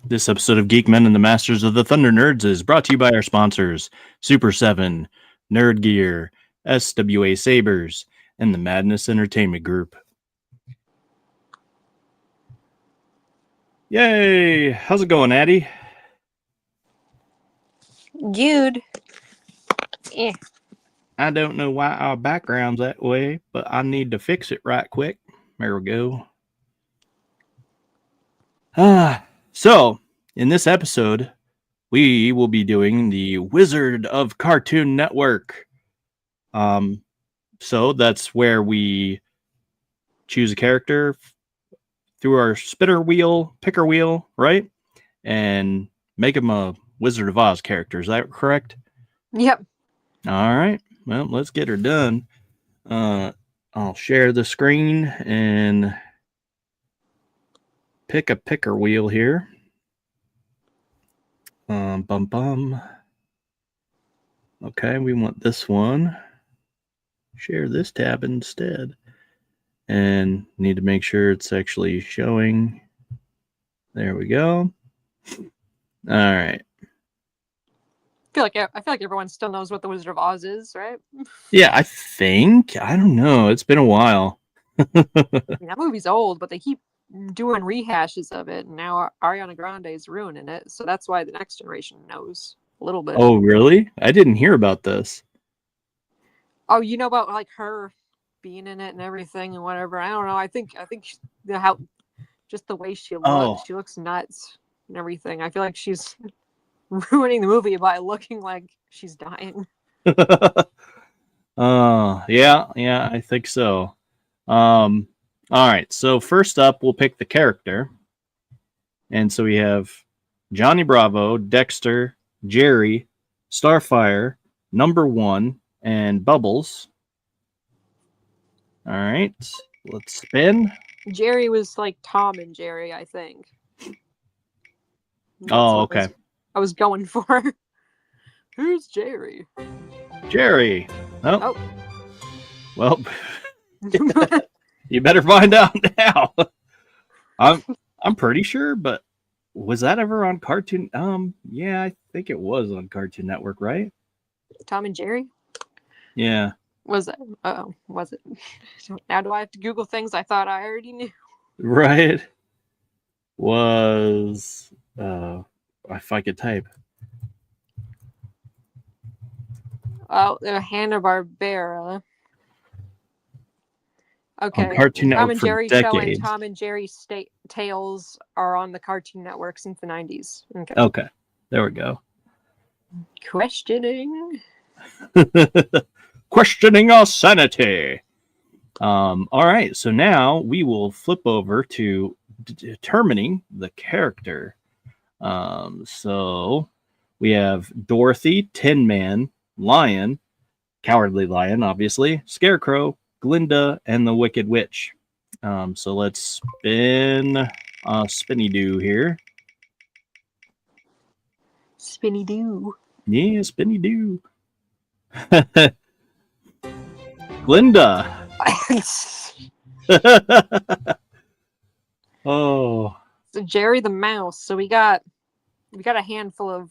This episode of Geek-Men and the Masters of the Thunder Nerds is brought to you by our sponsors, Super 7, Nerd Gear, SWA Sabers, and the Madness Entertainment Group. Yay! How's it going, Addie? Jude. Yeah. I don't know why our background's that way, but I need to fix it right quick. There we go. So, in this episode, we will be doing the Wizard of Cartoon Network. So that's where we choose a character through our picker wheel, right? And make him a Wizard of Oz character. Is that correct? Yep. All right. Well, let's get her done. I'll share the screen and pick a picker wheel here. Okay, we want this one. Share this tab instead. And need to make sure it's actually showing. There we go. All right. I feel like everyone still knows what the Wizard of Oz is, right? Yeah, I think. I don't know. It's been a while. I mean, that movie's old, but they keep doing rehashes of it, and now Ariana Grande is ruining it. So that's why the next generation knows a little bit. Oh, really? I didn't hear about this. Oh, you know about like her being in it and everything and whatever. I don't know. I think how just the way she looks, she looks nuts and everything. I feel like she's ruining the movie by looking like she's dying. Yeah, I think so. All right, so first up, we'll pick the character. And so we have Johnny Bravo, Dexter, Jerry, Starfire, Number One, and Bubbles. All right, let's spin. Jerry was like Tom and Jerry, I think. Oh, okay. I was going for. Who's Jerry? Jerry. Oh. Well, Oh. you better find out now. I'm pretty sure, but was that ever on Cartoon? Yeah, I think it was on Cartoon Network, right? Tom and Jerry? Yeah. Was it? Was it? Now do I have to Google things I thought I already knew? Right. Was if I could type. Oh, Hanna-Barbera. Okay. On Cartoon Network Tom and Jerry for show and decades. Tom and Jerry Tales are on the Cartoon Network since the 90s. Okay. There we go. Questioning. Questioning our sanity. All right. So now we will flip over to determining the character. So we have Dorothy, Tin Man, Lion, Cowardly Lion, obviously, Scarecrow, Glinda, and the Wicked Witch. So let's spin Spinny Doo here. Spinny Doo. Yeah, Spinny Doo. Glinda. Oh. So Jerry the Mouse. So we got a handful of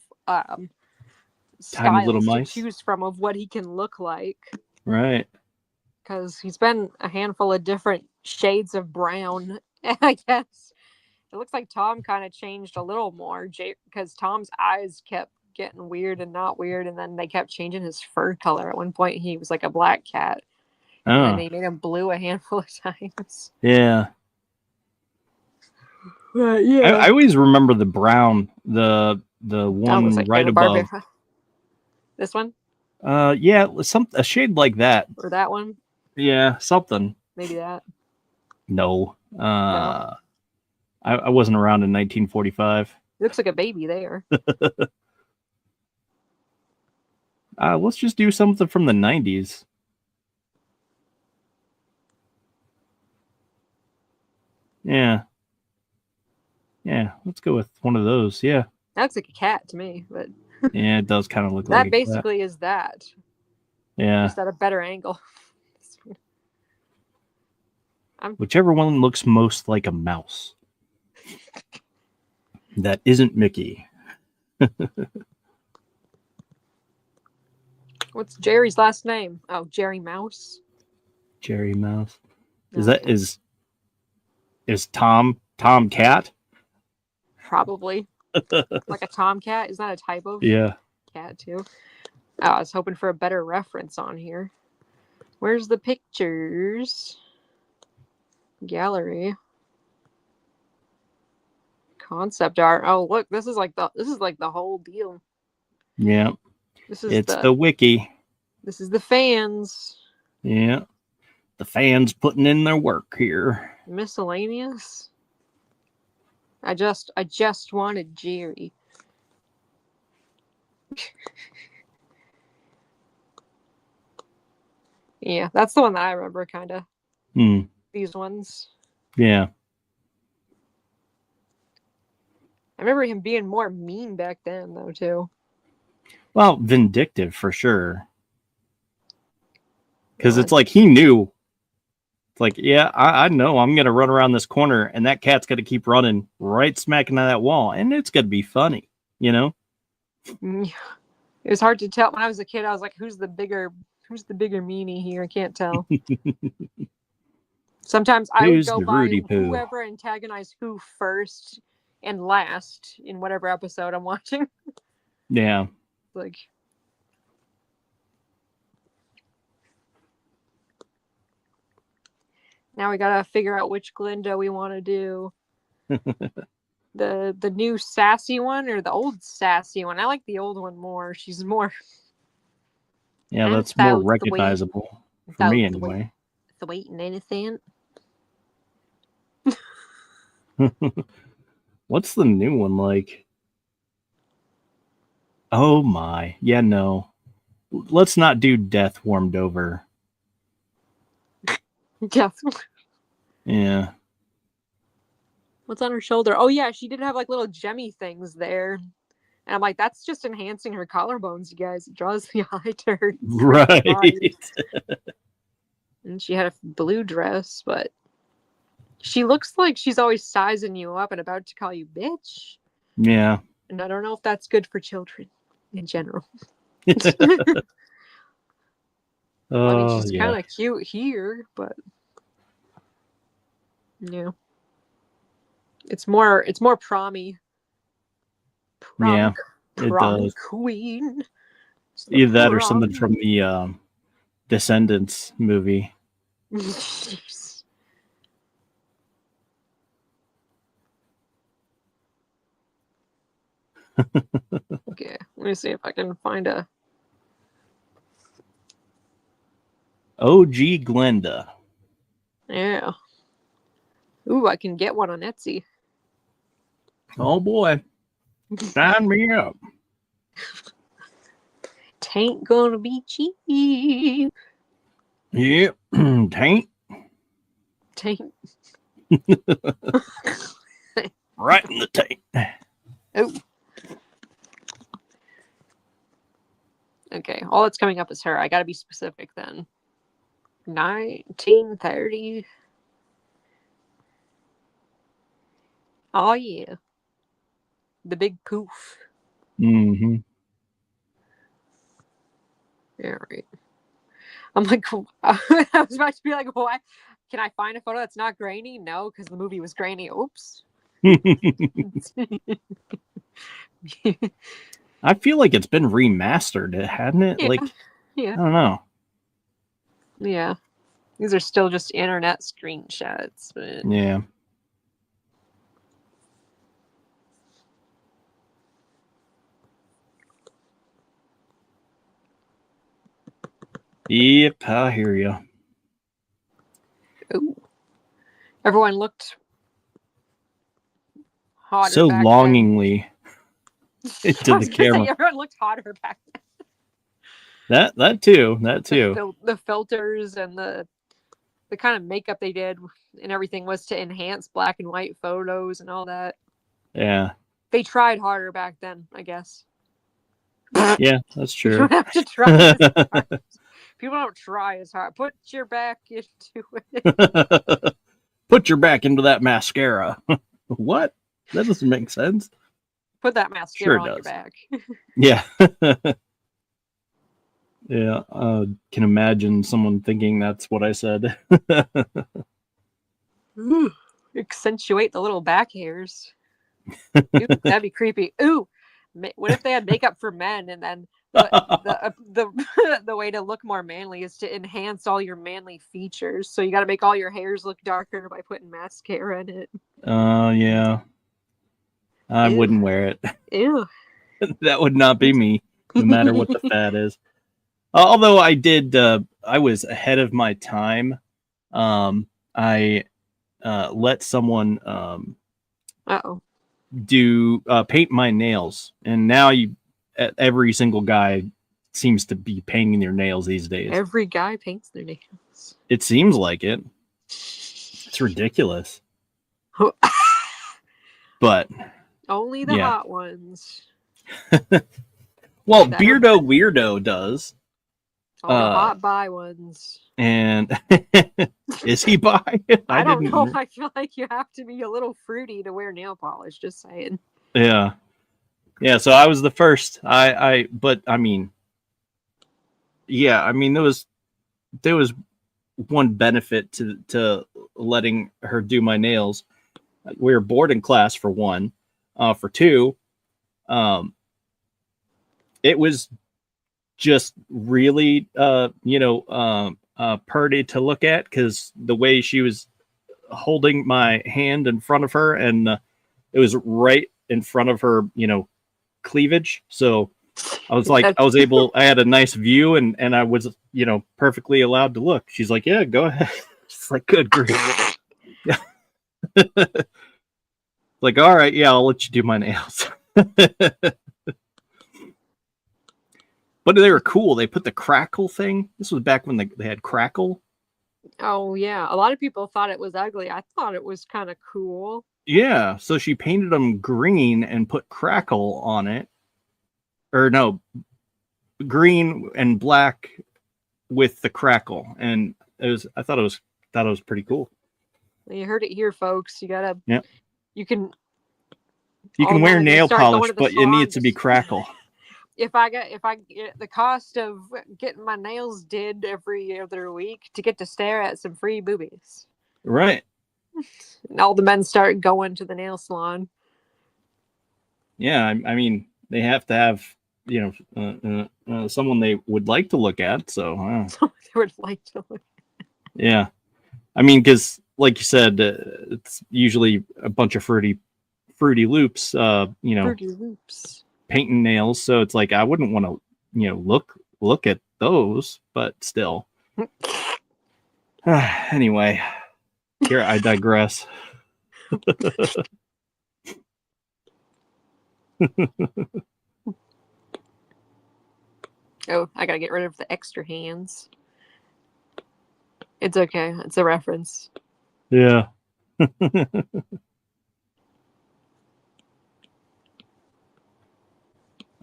Tiny little styles mice to choose from of what he can look like. Right. Because he's been a handful of different shades of brown. And I guess it looks like Tom kind of changed a little more because Tom's eyes kept getting weird and not weird, and then they kept changing his fur color. At one point he was like a black cat. Oh. And they made him blue a handful of times. Yeah. Yeah. I always remember the brown, the one like right above. This one? Yeah, a shade like that. Or that one? Yeah, something. Maybe that. No. No. I wasn't around in 1945. It looks like a baby there. Let's just do something from the 90s. Yeah. Yeah, let's go with one of those. Yeah. That looks like a cat to me, but yeah, it does kind of look that like a basically cat. Is that. Yeah. Just at a better angle. Whichever one looks most like a mouse. That isn't Mickey. What's Jerry's last name? Oh, Jerry Mouse. Jerry Mouse. Is Okay. that is Tom Cat? Probably. Like a tomcat? Is that a type of Yeah. cat too? Oh, I was hoping for a better reference on here. Where's the pictures? Gallery. Concept art. Oh, look, this is like the whole deal. Yeah. This is It's the wiki. This is the fans. Yeah. The fans putting in their work here. Miscellaneous. I just wanted Jerry. Yeah, that's the one that I remember, kind of. These ones. Yeah. I remember him being more mean back then, though, too. Well, vindictive for sure. Because it's like he knew. It's like, yeah, I know I'm going to run around this corner and that cat's going to keep running right smack into that wall. And it's going to be funny, you know? It was hard to tell. When I was a kid, I was like, who's the bigger meanie here? I can't tell. Sometimes I would go by whoever antagonized who first and last in whatever episode I'm watching. Yeah. Like, now we gotta figure out which Glinda we want to do. The new sassy one or the old sassy one? I like the old one more. She's more. Yeah, that's more recognizable for me anyway. Sweet and innocent. What's the new one like? Oh my. Yeah, no. Let's not do Death Warmed Over. Death. Yeah. What's on her shoulder? Oh yeah, she did have like little gemmy things there. And I'm like, that's just enhancing her collarbones, you guys. It draws the eye to her. Right. And she had a blue dress, but she looks like she's always sizing you up and about to call you bitch. Yeah. And I don't know if that's good for children in general. I mean, she's kind of cute here, but yeah. It's more prommy. Yeah, it does. Queen. Either that or something from the Descendants movie. Okay, let me see if I can find a OG Glenda. Yeah. Ooh, I can get one on Etsy. Oh boy. Sign me up. Tain't gonna be cheap. Yep. Taint. Right in the taint. Oh. Okay, all that's coming up is her. I gotta be specific then. 1930. Oh yeah. The big poof. Mm-hmm. Yeah, right. I'm like, I was about to be like, why? Can I find a photo that's not grainy? No, because the movie was grainy. Oops. I feel like it's been remastered, hadn't it? Yeah. Like, yeah. I don't know. Yeah. These are still just internet screenshots, but yeah. Yep, I hear you. Ooh. Everyone looked hotter so back longingly then. into the camera. Say, everyone looked hotter back then. That too. The filters and the kind of makeup they did and everything was to enhance black and white photos and all that. Yeah. They tried harder back then, I guess. Yeah, that's true. You don't have to try as hard. People don't try as hard. Put your back into it. Put your back into that mascara. What? That doesn't make sense. Put that Sure mascara on your does. back. Yeah. Yeah. Can imagine someone thinking that's what I said. Ooh, accentuate the little back hairs. Ooh, that'd be creepy. Ooh, what if they had makeup for men and then the way to look more manly is to enhance all your manly features. So you got to make all your hairs look darker by putting mascara in it. Yeah. I Ew. wouldn't wear it. Ew. That would not be me, no matter what the fad is. Although I did, I was ahead of my time. I let someone Uh-oh. do paint my nails, and now every single guy seems to be painting their nails these days. Every guy paints their nails. It seems like it. It's ridiculous. But only the yeah. hot ones. Well, Beardo Weirdo does. All the hot bi ones. And is he bi? I don't know. I feel like you have to be a little fruity to wear nail polish. Just saying. Yeah. Yeah. So I was the first. But I mean, yeah. I mean, there was one benefit to letting her do my nails. We were bored in class for one. For two, it was just really pretty to look at, because the way she was holding my hand in front of her, and it was right in front of her cleavage, so I was like, I had a nice view, and I was perfectly allowed to look. She's like, yeah, go ahead. It's like, good grief. Like, all right, yeah, I'll let you do my nails. But they were cool. They put the crackle thing. This was back when they had crackle. Oh, yeah. A lot of people thought it was ugly. I thought it was kind of cool. Yeah. So she painted them green and put crackle on it. Or no, green and black with the crackle. And I thought it was pretty cool. You heard it here, folks. You gotta. Yeah. You can wear nail polish, but it needs to be crackle. If I get the cost of getting my nails did every other week to get to stare at some free boobies. Right. And all the men start going to the nail salon. Yeah, I mean, they have to have someone they would like to look at. So someone they would like to look at. Yeah, I mean, because like you said, it's usually a bunch of fruity loops. Fruity loops. Painting nails, so it's like I wouldn't want to look at those, but still. Anyway, here I digress. Oh, I gotta get rid of the extra hands. It's okay. It's a reference. Yeah.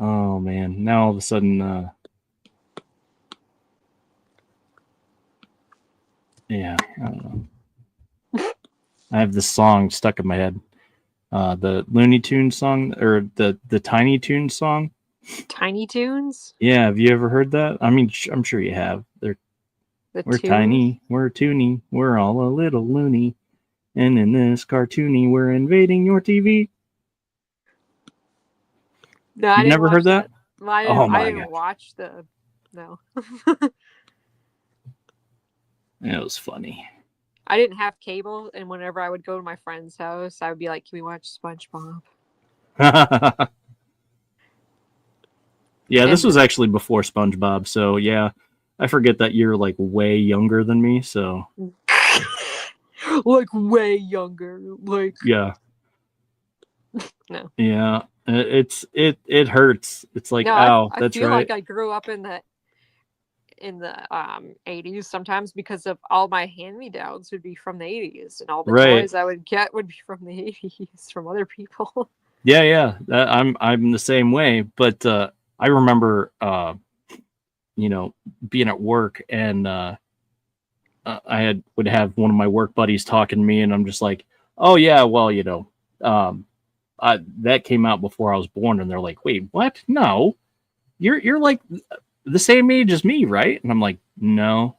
Oh man! Now all of a sudden, yeah, I don't know. I have this song stuck in my head. The Looney Tunes song, or the Tiny Toons song. Tiny Toons? Yeah, have you ever heard that? I mean, I'm sure you have. We're tunes? Tiny, we're toony, we're all a little loony, and in this cartoony, we're invading your TV. No, you never heard that? I didn't watch the. No. It was funny. I didn't have cable, and whenever I would go to my friend's house, I would be like, "Can we watch SpongeBob?" Yeah, this was actually before SpongeBob, so yeah, I forget that you're like way younger than me, so like way younger, like yeah. No. Yeah, it hurts. It's like, ow, that's right. I feel like I grew up in the 80s sometimes, because of all my hand-me-downs would be from the 80s, and all the toys I would get would be from the 80s from other people. Yeah, I'm the same way, but I remember being at work, and I would have one of my work buddies talking to me, and I'm just like, oh yeah, well, that came out before I was born, and they're like, wait, what? No, you're like the same age as me, right? And I'm like, no,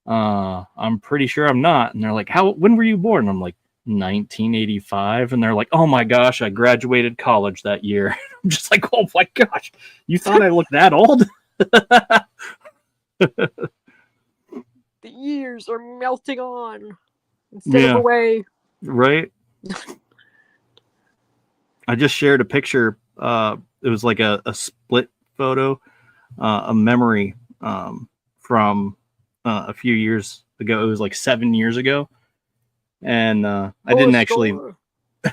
I'm pretty sure I'm not. And they're like, when were you born? And I'm like, 1985. And they're like, oh my gosh, I graduated college that year. I'm just like, oh my gosh, you thought I looked that old? The years are melting on instead of away. Right. I just shared a picture. It was like a split photo, a memory from a few years ago. It was like 7 years ago. And I didn't actually,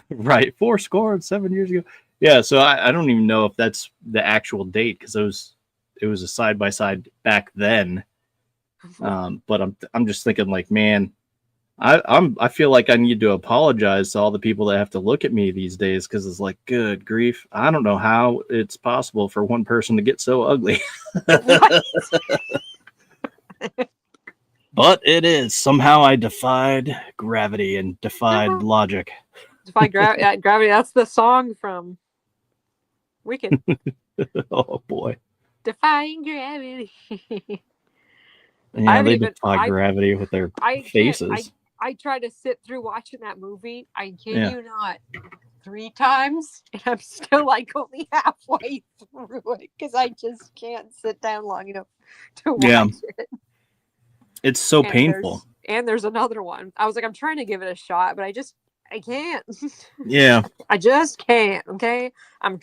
right, 7 years ago. Yeah, so I don't even know if that's the actual date because it was a side by side back then. But I'm just thinking like, man, I feel like I need to apologize to all the people that have to look at me these days because it's like, good grief, I don't know how it's possible for one person to get so ugly. But it is. Somehow I defied gravity and defied logic. Defy gravity. That's the song from Wicked. Oh, boy. Defying gravity. Yeah, they defy gravity with their faces. I tried to sit through watching that movie. I kid you not. 3 times. And I'm still like only halfway through it because I just can't sit down long enough to watch it. It's so painful. There's another one. I was like, I'm trying to give it a shot, but I can't. Yeah. I just can't. Okay. I'm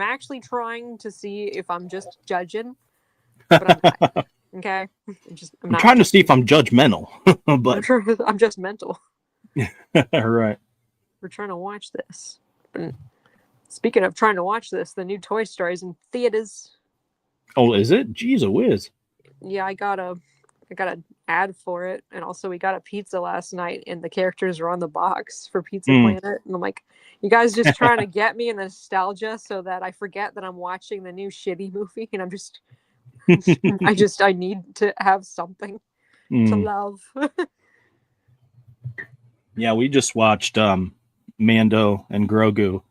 actually trying to see if I'm just judging, but I'm not. Okay. I'm trying to see if I'm judgmental, but I'm just mental. Right. We're trying to watch this. And speaking of trying to watch this, the new Toy Story is in theaters. Oh, is it? Jeez, a whiz. Yeah, I got an ad for it, and also we got a pizza last night, and the characters are on the box for Pizza Planet, and I'm like, you guys just trying to get me in the nostalgia so that I forget that I'm watching the new shitty movie, and I'm just, I need to have something to love. Yeah, we just watched Mando and Grogu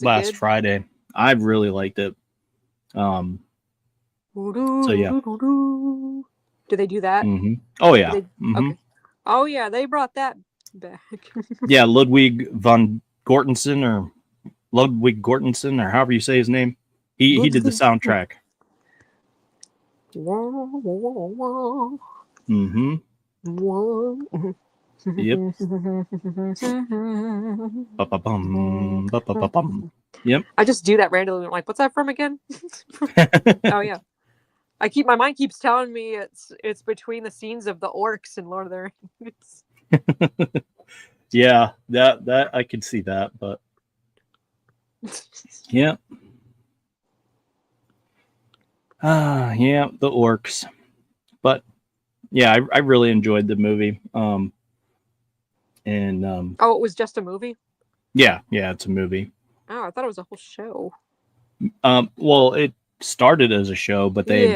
last Friday. I really liked it. So yeah. Do they do that? Oh yeah. Okay. Oh yeah, they brought that back. Yeah, Ludwig Göransson or however you say his name. He did the soundtrack. Yep. Yep. I just do that randomly. I'm like, what's that from again? Oh yeah. My mind keeps telling me it's between the scenes of the orcs in Lord of the Rings. Yeah, that I can see that, but yeah. Yeah, the orcs. But yeah, I really enjoyed the movie. Oh, it was just a movie? Yeah, it's a movie. Oh, I thought it was a whole show. Well, it started as a show, but they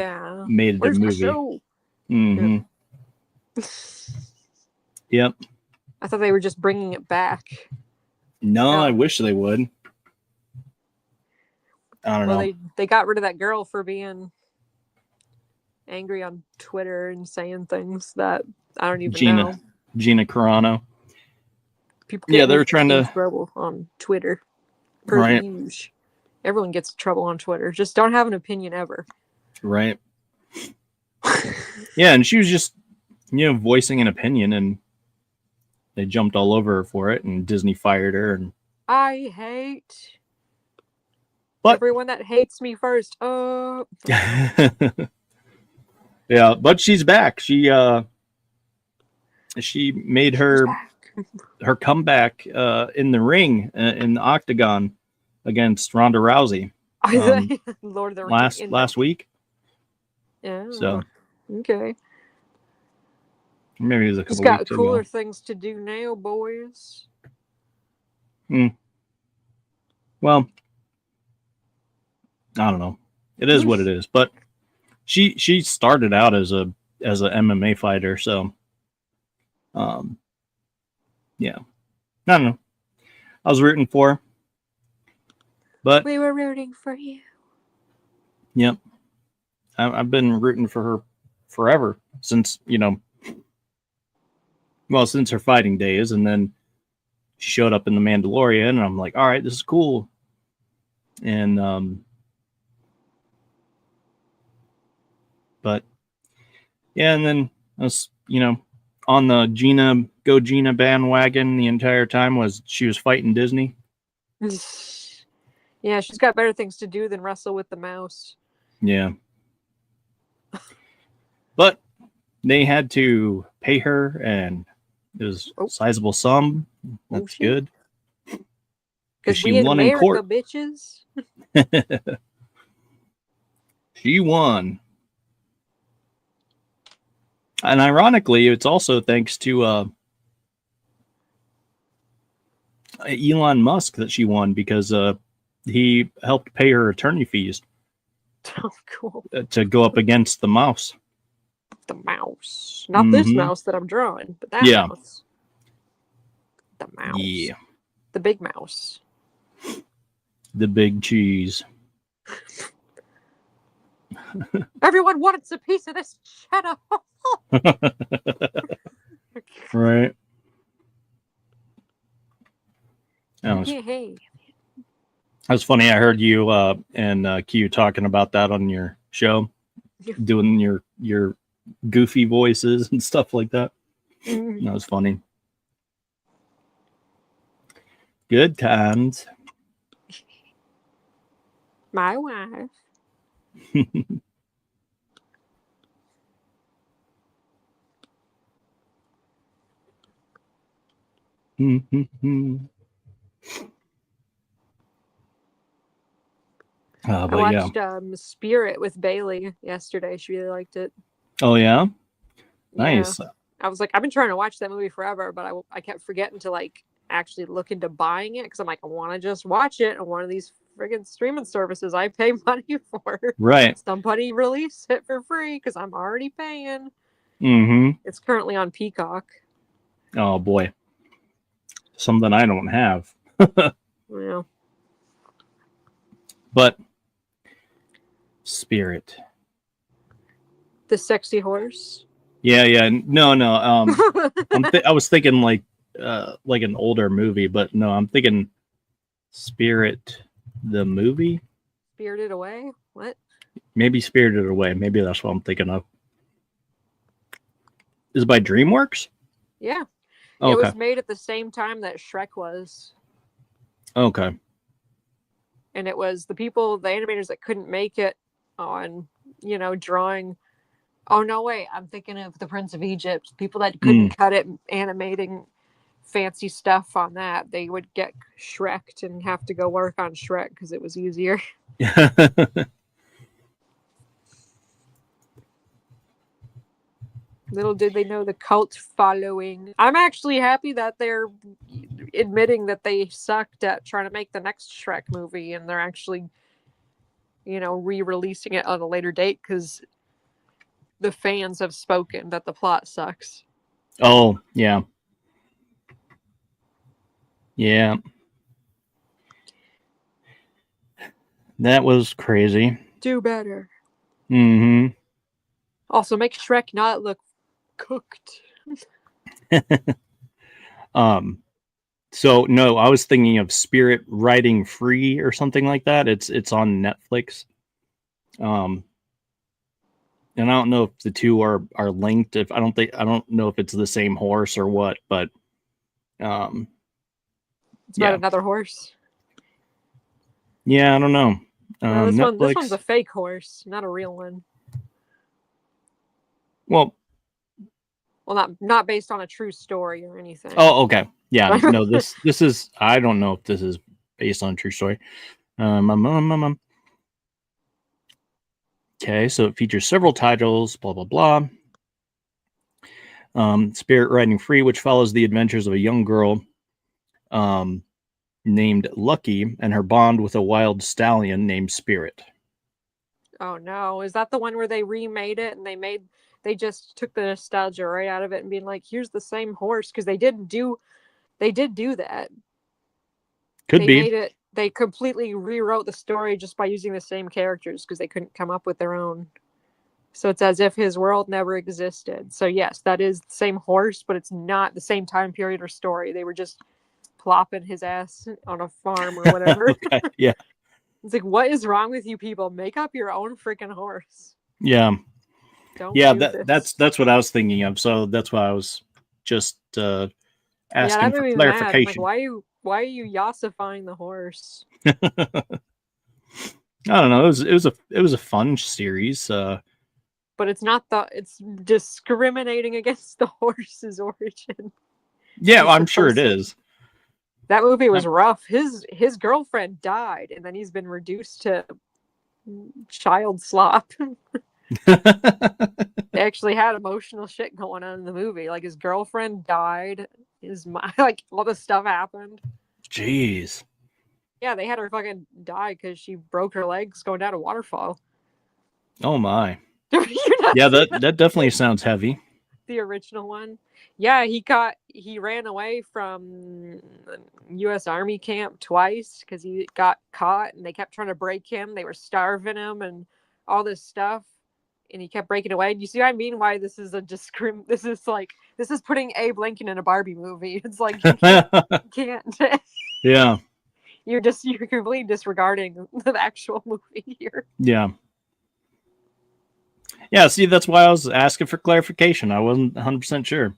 made it a movie. Show? Yep. I thought they were just bringing it back. No, I wish they would. I don't know. They got rid of that girl for being angry on Twitter and saying things that I don't even know. Gina Carano. People they're trying to trouble on Twitter. Right. Everyone gets trouble on Twitter. Just don't have an opinion ever. Right. Yeah, and she was just, voicing an opinion, and they jumped all over her for it, and Disney fired her. And I hate everyone that hates me first. Yeah, but she's back. She made her comeback in the ring in the octagon against Ronda Rousey. Lord of the Rings last week. Yeah. So okay. Maybe it was a couple Just got weeks cooler ago. things to do now, boys. Well, I don't know. It is what it is. But she started out as a MMA fighter, so yeah. I don't know. I was rooting for. But We were rooting for you. yep, I've been rooting for her forever since since her fighting days, and then she showed up in the Mandalorian, and I'm like, all right, this is cool. And but yeah, and then I was on the Gina bandwagon the entire time was she was fighting Disney. Yeah, she's got better things to do than wrestle with the mouse. Yeah. But they had to pay her, and it was a sizable sum. That's good. Because we in won America, in court. bitches. She won. And ironically, it's also thanks to Elon Musk that she won, because he helped pay her attorney fees. Oh, cool. To go up against the mouse. The mouse. Not this mouse that I'm drawing, but that mouse. The mouse. Yeah. The big mouse. The big cheese. Everyone wants a piece of this cheddar. Right. Hey. That's funny. I heard you and Q talking about that on your show, doing your goofy voices and stuff like that. That was funny. Good times. My wife. I watched Spirit with Bailey yesterday. She really liked it. Oh, yeah? Nice. Yeah. I was like, I've been trying to watch that movie forever, but I kept forgetting to like actually look into buying it because I'm like, I want to just watch it on one of these friggin' streaming services I pay money for. Right. Somebody release it for free because I'm already paying. It's currently on Peacock. Oh, boy. Something I don't have. Yeah. But Spirit. The sexy horse. Yeah. No. I was thinking like an older movie, but no, I'm thinking Spirit, the movie. Spirited Away? What? Maybe Spirited Away. Maybe that's what I'm thinking of. Is it by DreamWorks? Yeah. Okay. It was made at the same time that Shrek was. Okay. And it was the animators that couldn't make it on, drawing. Oh, no, wait. I'm thinking of The Prince of Egypt. People that couldn't cut it animating fancy stuff on that. They would get Shrek'd and have to go work on Shrek because it was easier. Little did they know the cult following. I'm actually happy that they're admitting that they sucked at trying to make the next Shrek movie, and they're actually, re-releasing it on a later date because the fans have spoken that the plot sucks. Oh, yeah. Yeah. That was crazy. Do better. Also, make Shrek not look cooked. So no, I was thinking of Spirit Riding Free or something like that. It's on Netflix. And I don't know if the two are linked. I don't know if it's the same horse or what, but it's about another horse. Yeah, I don't know. No, this one's a fake horse, not a real one. Well, not based on a true story or anything. Oh, okay. Yeah, no, this is, I don't know if this is based on a true story. Okay, so it features several titles, blah, blah, blah. Spirit Riding Free, which follows the adventures of a young girl named Lucky and her bond with a wild stallion named Spirit. Oh, no. Is that the one where they remade it and they just took the nostalgia right out of it and being like, here's the same horse? Because they did do that. Could be. They completely rewrote the story just by using the same characters because they couldn't come up with their own. So it's as if his world never existed. So yes, that is the same horse, but it's not the same time period or story. They were just plopping his ass on a farm or whatever. Okay, yeah. It's like, what is wrong with you people? Make up your own freaking horse. Yeah. Don't Yeah, do this. that's what I was thinking of. So that's why I was just Yeah, asking that for made me mad. I'm like, clarification. why are you yassifying the horse? I don't know. It was a fun series. But it's discriminating against the horse's origin. Yeah, He's I'm sure it supposed to- is. That movie was rough. His girlfriend died, and then he's been reduced to child slop. They actually had emotional shit going on in the movie. Like his girlfriend died. Like all this stuff happened. Jeez. Yeah, they had her fucking die because she broke her legs going down a waterfall. Oh my. Yeah, that definitely sounds heavy. The original one. Yeah, he ran away from U.S. Army camp twice because he got caught and they kept trying to break him. They were starving him and all this stuff, and he kept breaking away. You see what I mean? Why this is this is putting Abe Lincoln in a Barbie movie. It's like you can't. Yeah. You're completely disregarding the actual movie here. Yeah. Yeah, see, that's why I was asking for clarification. I wasn't 100% sure.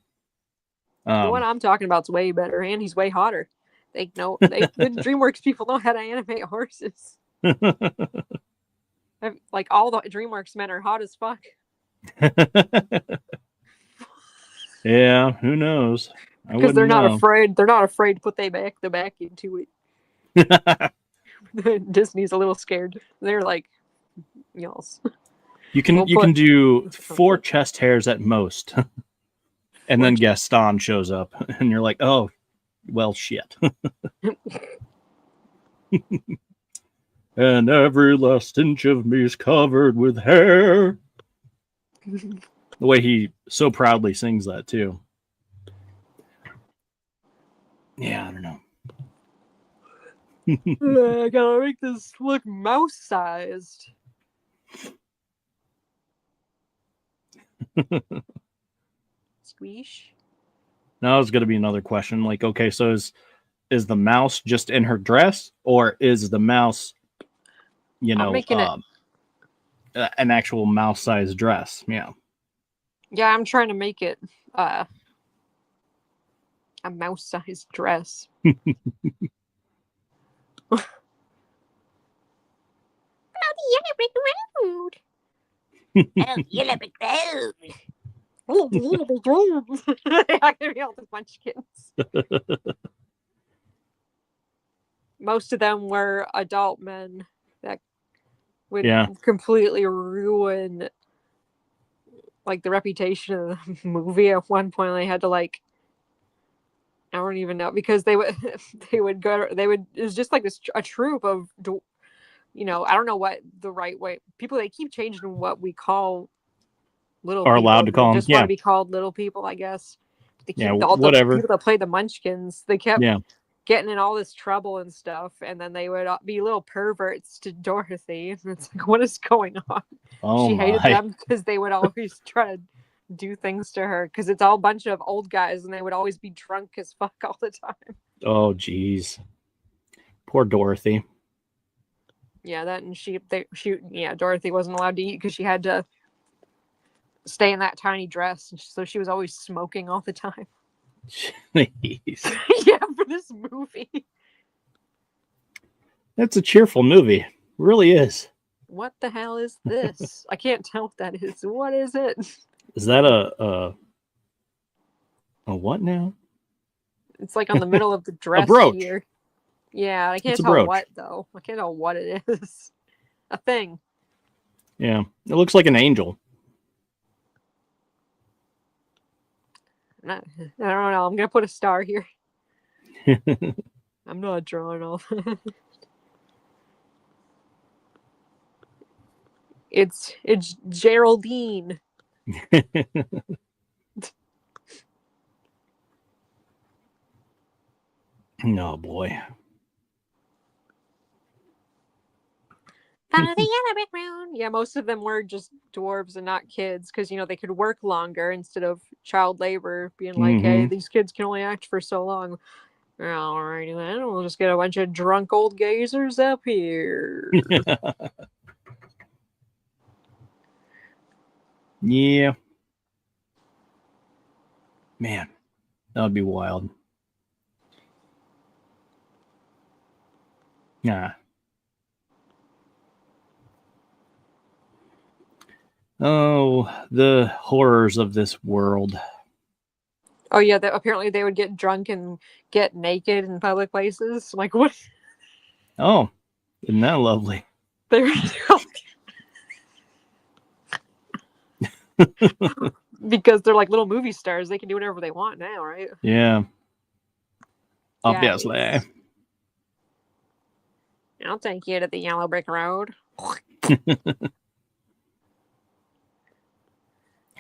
The one I'm talking about is way better, and he's way hotter. The DreamWorks people know how to animate horses. Like all the DreamWorks men are hot as fuck. Yeah, who knows? Because they're not afraid. They're not afraid to put the back into it. Disney's a little scared. They're like, y'all. You can do 4 chest hairs at most. And then Gaston shows up and you're like, oh, well, shit. And every last inch of me is covered with hair. The way he so proudly sings that too. Yeah, I don't know. I gotta make this look mouse-sized. Squeesh. Now it's gonna be another question. Like, okay, so is the mouse just in her dress, or is the mouse, an actual mouse-sized dress? Yeah. Yeah, I'm trying to make it a mouse-sized dress. Oh, yellow brick road. Oh, the yellow brick road. I can be all the munchkins. Most of them were adult men that would completely ruin like the reputation of the movie. At one point, they had to I don't even know, because it was just like a troop of, I don't know what the right way. People, they keep changing what we call little Are people. allowed to call them. Just want to be called little people, I guess. They keep whatever. The people that play the munchkins, they kept getting in all this trouble and stuff, and then they would be little perverts to Dorothy. And it's like, what is going on? She hated them because they would always try to do things to her, because it's all a bunch of old guys and they would always be drunk as fuck all the time. Oh, jeez. Poor Dorothy. Yeah, that, and Dorothy wasn't allowed to eat because she had to stay in that tiny dress, so she was always smoking all the time. Jeez. Yeah, for this movie. It's a cheerful movie. It really is. What the hell is this? I can't tell what that is. What is it? Is that a what now? It's like on the middle of the dress a brooch. here. Yeah, I can't tell what though. I can't tell what it is. A thing. Yeah, it looks like an angel. I don't know. I'm gonna put a star here. I'm not drawing all that. It's Geraldine. Oh boy. Follow the yellow brick road. Yeah, most of them were just dwarves and not kids because, they could work longer instead of child labor being like, hey, these kids can only act for so long. Alrighty then, we'll just get a bunch of drunk old gazers up here. Yeah. Man, that would be wild. Yeah. Oh, the horrors of this world. Oh yeah, apparently they would get drunk and get naked in public places. I'm like, what? Oh, isn't that lovely? They're because they're like little movie stars. They can do whatever they want now, right? Yeah. Yes. Obviously. I'll take you to the yellow brick road.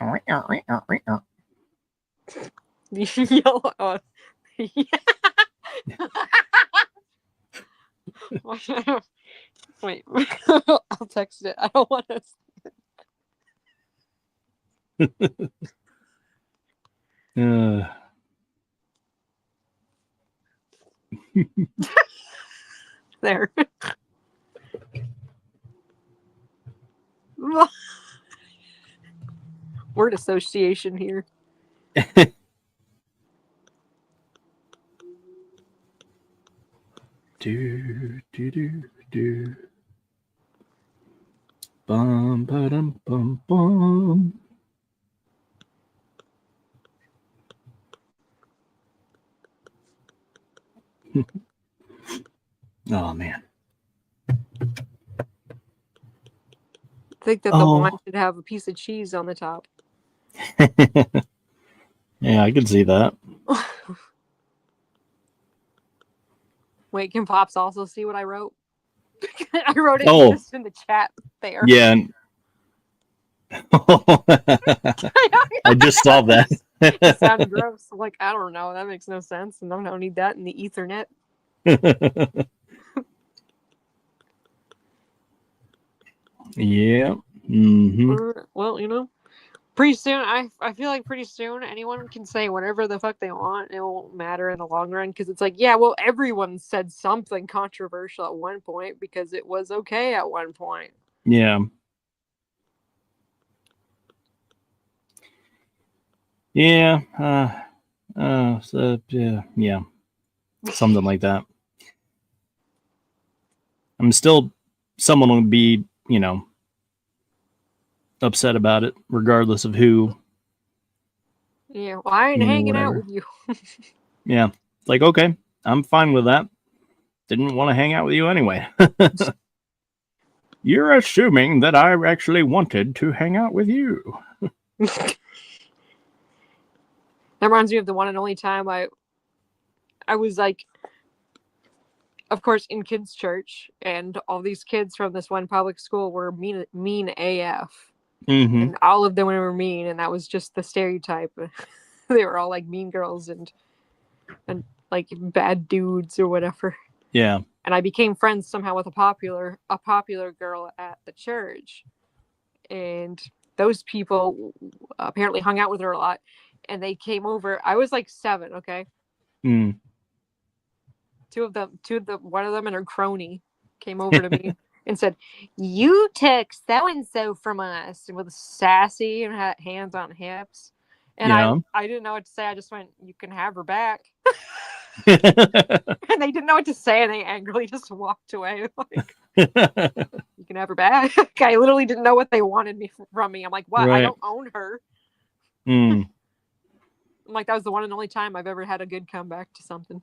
Yellow. Wait, I'll text it. I don't want to. There. Word association here. Do do do do. Bum ba dum bum bum. Oh man. I think that the wine should have a piece of cheese on the top. Yeah, I can see that. Wait, can Pops also see what I wrote? I wrote it just in the chat there. Yeah. I just saw that. It sounded gross. I'm like, I don't know. That makes no sense. And I don't need that in the Ethernet. Yeah. Well, pretty soon, I feel like pretty soon anyone can say whatever the fuck they want. It won't matter in the long run because it's like, yeah, well, everyone said something controversial at one point because it was okay at one point. Yeah. Yeah. Yeah. Something like that. I'm still, someone would be, upset about it, regardless of who. Yeah, well, I ain't hanging out with you. Yeah. Like, okay, I'm fine with that. Didn't want to hang out with you anyway. You're assuming that I actually wanted to hang out with you. That reminds me of the one and only time I was like, of course, in kids' church, and all these kids from this one public school were mean AF. And all of them were mean, and that was just the stereotype. They were all like mean girls and like bad dudes or whatever. Yeah. And I became friends somehow with a popular girl at the church. And those people apparently hung out with her a lot. And they came over. I was like 7, okay? Mm. One of them and her crony came over to me and said, "You took so-and-so from us," and with sassy and had hands on hips. And I didn't know what to say. I just went, "You can have her back." And they didn't know what to say, and they angrily just walked away. Like, "You can have her back." I literally didn't know what they wanted from me. I'm like, "What? Right. I don't own her." I'm like, that was the one and only time I've ever had a good comeback to something.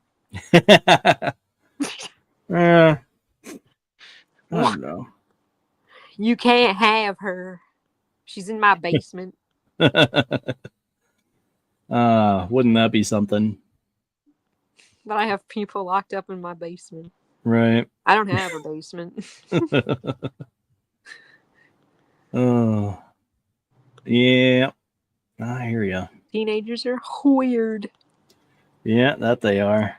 I don't know. You can't have her. She's in my basement. Wouldn't that be something? But I have people locked up in my basement. Right. I don't have a basement. Oh. Yeah. I hear ya. Teenagers are weird. Yeah, that they are.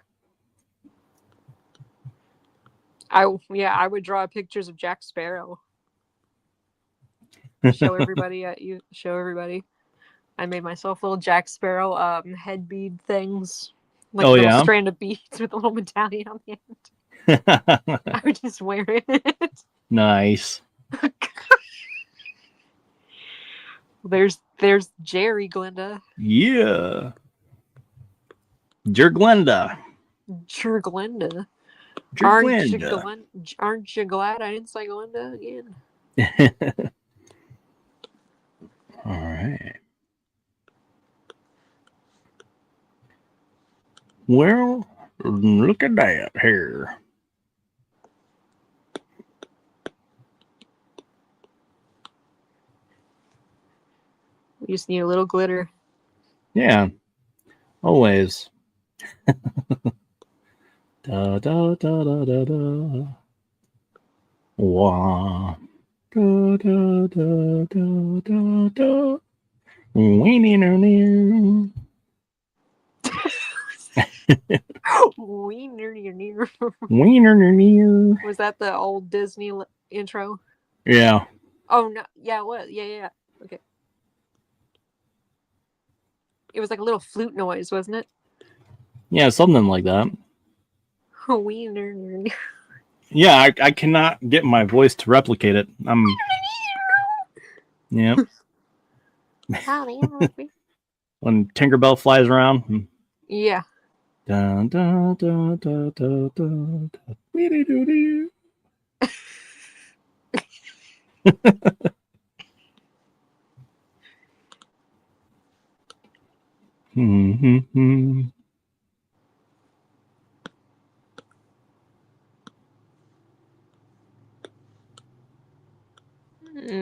I would draw pictures of Jack Sparrow. show everybody. Show everybody. I made myself little Jack Sparrow head bead things, like Oh, a little yeah? strand of beads with a little medallion on the end. I would just wear it. Nice. There's Jerry Glinda. Yeah. Jerglenda. Glinda. Jerglenda. Aren't you glad I didn't say Glinda again? All right. Well, look at that here. We just need a little glitter. Yeah. Always. Da da da da da da. Wah. Da da da da da da. Weenie no near. Wiener. Wiener no near. Was that the old Disney intro? Yeah. Oh no! Yeah, what? Yeah. Okay. It was like a little flute noise, wasn't it? Yeah, something like that. Wiener. Yeah, I cannot get my voice to replicate it. Yeah. When Tinkerbell flies around. Yeah. Dun, dun, dun, dun, dun, dun, dun. Wee-dee-doo-doo.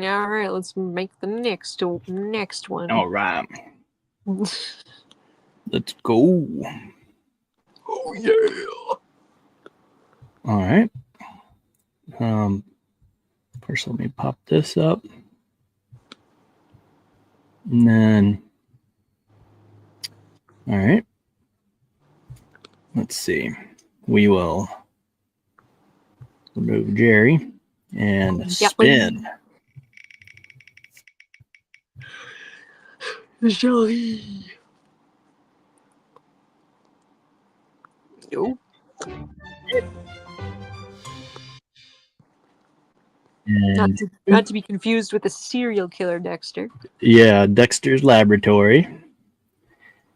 All right, let's make the next one. All right. Let's go. Oh yeah. All right. First, let me pop this up. And then, all right. Let's see. We will remove Jerry and spin. Jelly. Nope. And Not to be confused with the serial killer Dexter. yeah, Dexter's Laboratory.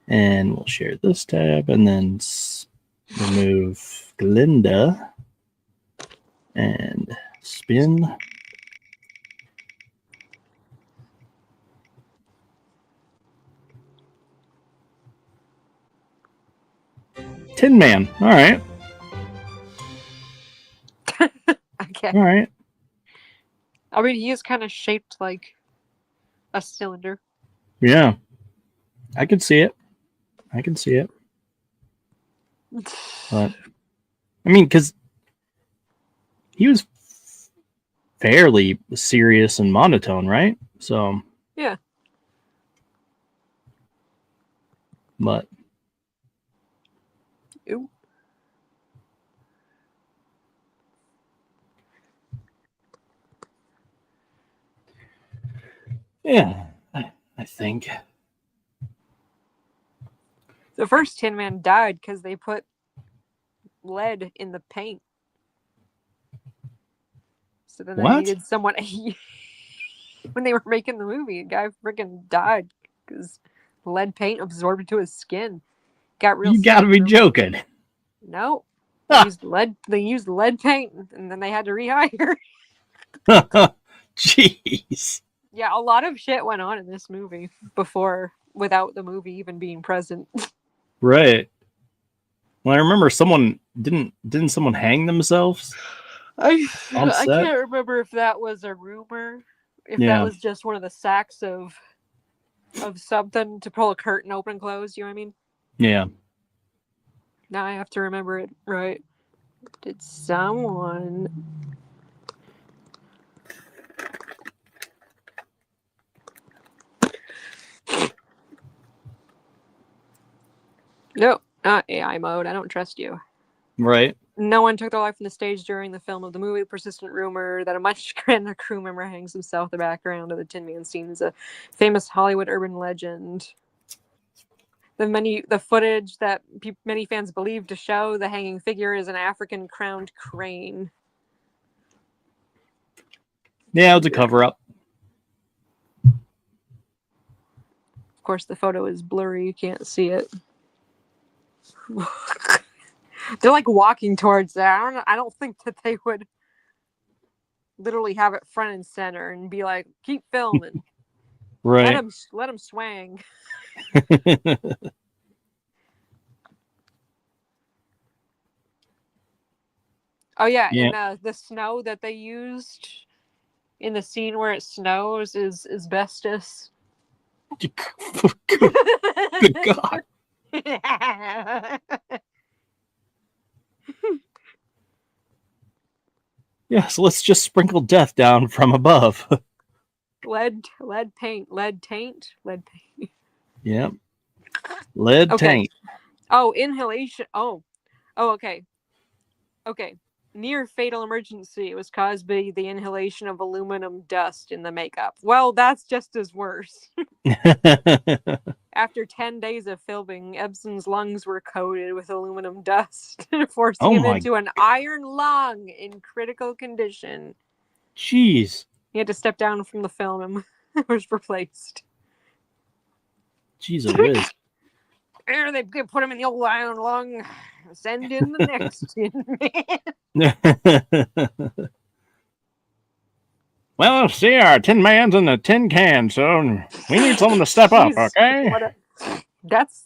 And we'll share this tab and then remove Glinda and spin. Tin Man. All right. Okay. All right. I mean, he is kind of shaped like a cylinder. Yeah. I can see it. But, I mean, because he was fairly serious and monotone, right? So. Yeah. But. Ooh. Yeah, I think. The first Tin Man died because they put lead in the paint. So then they needed someone. When they were making the movie, a guy freaking died because lead paint absorbed into his skin. Got real. You gotta be joking. No. They used lead paint, and then they had to rehire. Jeez. Yeah, a lot of shit went on in this movie without the movie even being present. Right. Well, I remember someone didn't someone hang themselves? I can't remember if that was a rumor, if that was just one of the sacks of something to pull a curtain open and close. You know what I mean? Yeah. Now I have to remember it right. Did someone? Nope, not AI mode. I don't trust you. Right. No one took their life on the stage during the film of the movie. Persistent rumor that a much grander crew member hangs himself. The background of the Tin Man scene is a famous Hollywood urban legend. The footage that many fans believe to show the hanging figure is an African crowned crane. Yeah, it's a cover up. Of course, the photo is blurry. You can't see it. They're like walking towards that. I don't think that they would literally have it front and center and be like, "Keep filming." Right. Let them swang. Oh yeah, Yeah. and the snow that they used in the scene where it snows is asbestos. Good God. Yeah, so let's just sprinkle death down from above. lead paint. Yep. Lead Okay. taint. Oh, inhalation. Oh, okay. Okay. Near fatal emergency. It was caused by the inhalation of aluminum dust in the makeup. Well, that's just as worse. After 10 days of filming, Ebsen's lungs were coated with aluminum dust, forcing him into an iron lung in critical condition. Jeez. He had to step down from the film and was replaced. Jeez, a whiz. There, they put him in the old iron lung. Send in the next Tin Man. Well, see, our Tin Man's in the tin can, so we need someone to step up, okay? That's...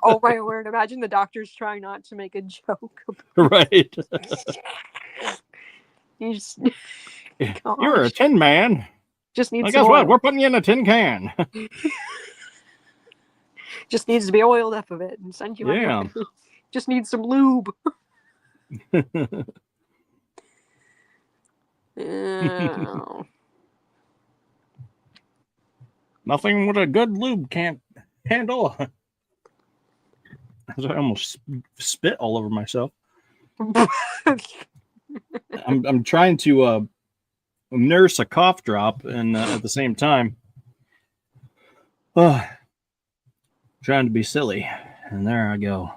Oh my word, imagine the doctors trying not to make a joke. Right. You're a Tin Man. Just needs guess what? We're putting you in a tin can. Just needs to be oiled up a bit and send you on. Just needs some lube. Nothing what a good lube can't handle. I almost spit all over myself. I'm trying to nurse a cough drop, and at the same time, trying to be silly, and there I go.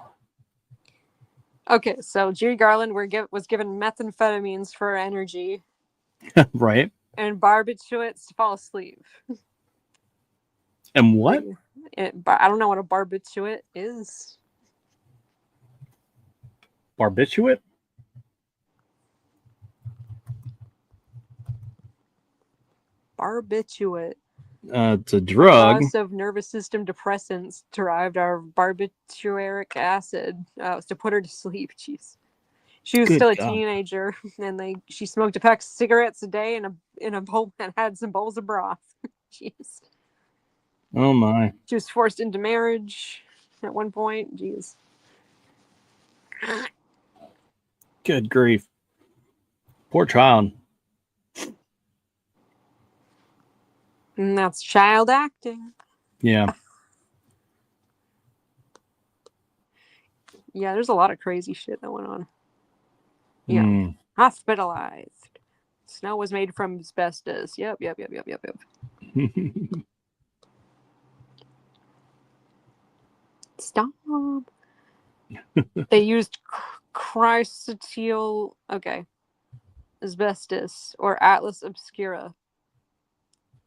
Okay, so Judy Garland was given methamphetamines for energy. Right. And barbiturates to fall asleep. And what? I don't know what a barbiturate is. Barbiturate? Barbiturate. It's a drug. Class of nervous system depressants derived out of barbituric acid. It's to put her to sleep. Jeez. She was still a teenager, and she smoked a pack of cigarettes a day in a bowl and had some bowls of broth. Jeez. Oh my. She was forced into marriage at one point. Jeez. Good grief. Poor child. And that's child acting. Yeah. Yeah, there's a lot of crazy shit that went on. Yeah. Hospitalized. Snow was made from asbestos. Yep. Stop. They used chrysotile, asbestos or Atlas obscura,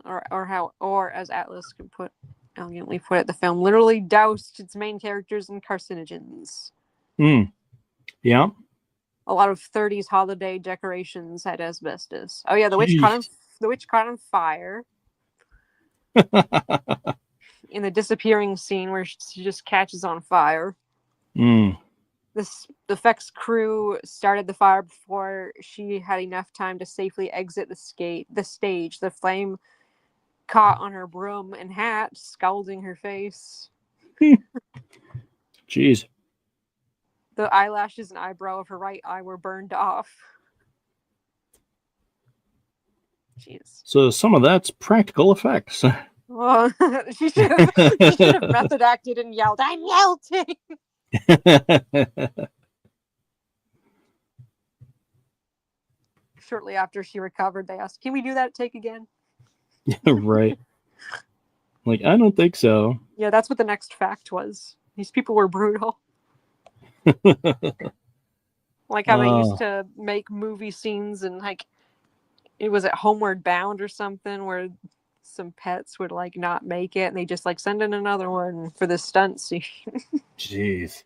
or as Atlas could elegantly put it, the film literally doused its main characters in carcinogens. Yeah. A lot of 30s holiday decorations had asbestos. Oh yeah, the witch caught on fire. In the disappearing scene where she just catches on fire. This effects crew started the fire before she had enough time to safely exit the stage. The flame caught on her broom and hat, scalding her face. Jeez. The eyelashes and eyebrow of her right eye were burned off. Jeez. So some of that's practical effects. Well, she should have method acted and yelled, "I'm melting!" shortly after she recovered, they asked, "Can we do that take again?" Right. Like, I don't think so. Yeah, that's what the next fact was. These people were brutal. Like how they used to make movie scenes and like it was at Homeward Bound or something where some pets would like not make it and they just like send in another one for the stunt scene. Jeez.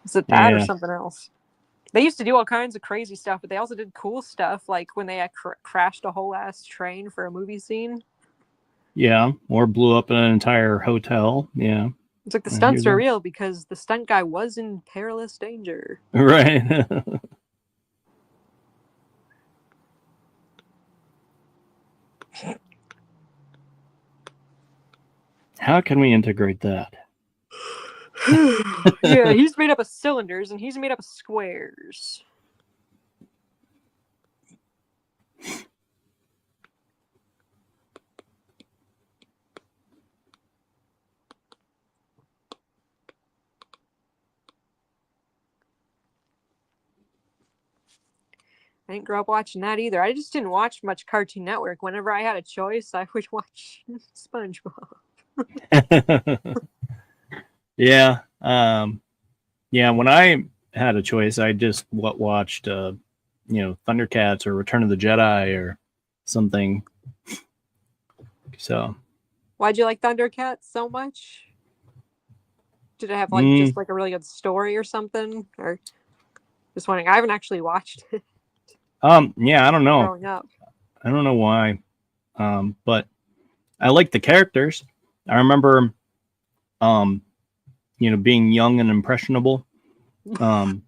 Is it that or something else? They used to do all kinds of crazy stuff, but they also did cool stuff like when they had crashed a whole ass train for a movie scene. Yeah, or blew up an entire hotel. Yeah. It's like the stunts are real because the stunt guy was in perilous danger. Right. How can we integrate that? Yeah, he's made up of cylinders and he's made up of squares. I didn't grow up watching that either. I just didn't watch much Cartoon Network. Whenever I had a choice, I would watch SpongeBob. Yeah. Yeah, when I had a choice, I just watched Thundercats or Return of the Jedi or something. So Why'd you like Thundercats so much? Did it have like just like a really good story or something? Or just wondering. I haven't actually watched it. Yeah, I don't know. Growing up. I don't know why. But I like the characters. I remember being young and impressionable. So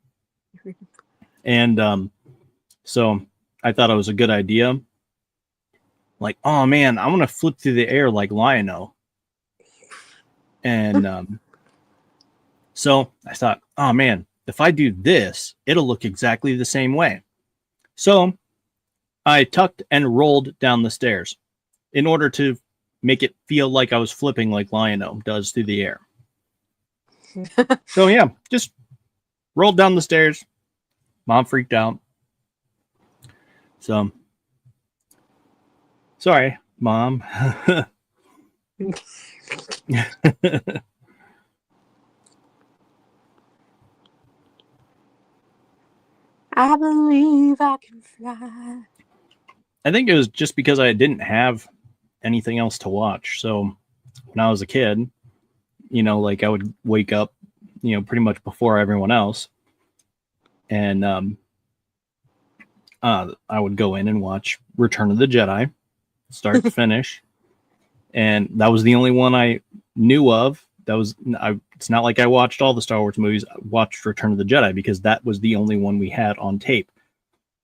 I thought it was a good idea. Like, oh man, I want to flip through the air like Lion-O. And so I thought, oh man, if I do this, it'll look exactly the same way. So I tucked and rolled down the stairs in order to make it feel like I was flipping like Lion-O does through the air. So yeah, just rolled down the stairs. Mom freaked out. So sorry, Mom. I believe I can fly. I think it was just because I didn't have anything else to watch. So when I was a kid, like I would wake up, pretty much before everyone else. And I would go in and watch Return of the Jedi, start to finish. And that was the only one I knew of. It's not like I watched all the Star Wars movies. I watched Return of the Jedi because that was the only one we had on tape.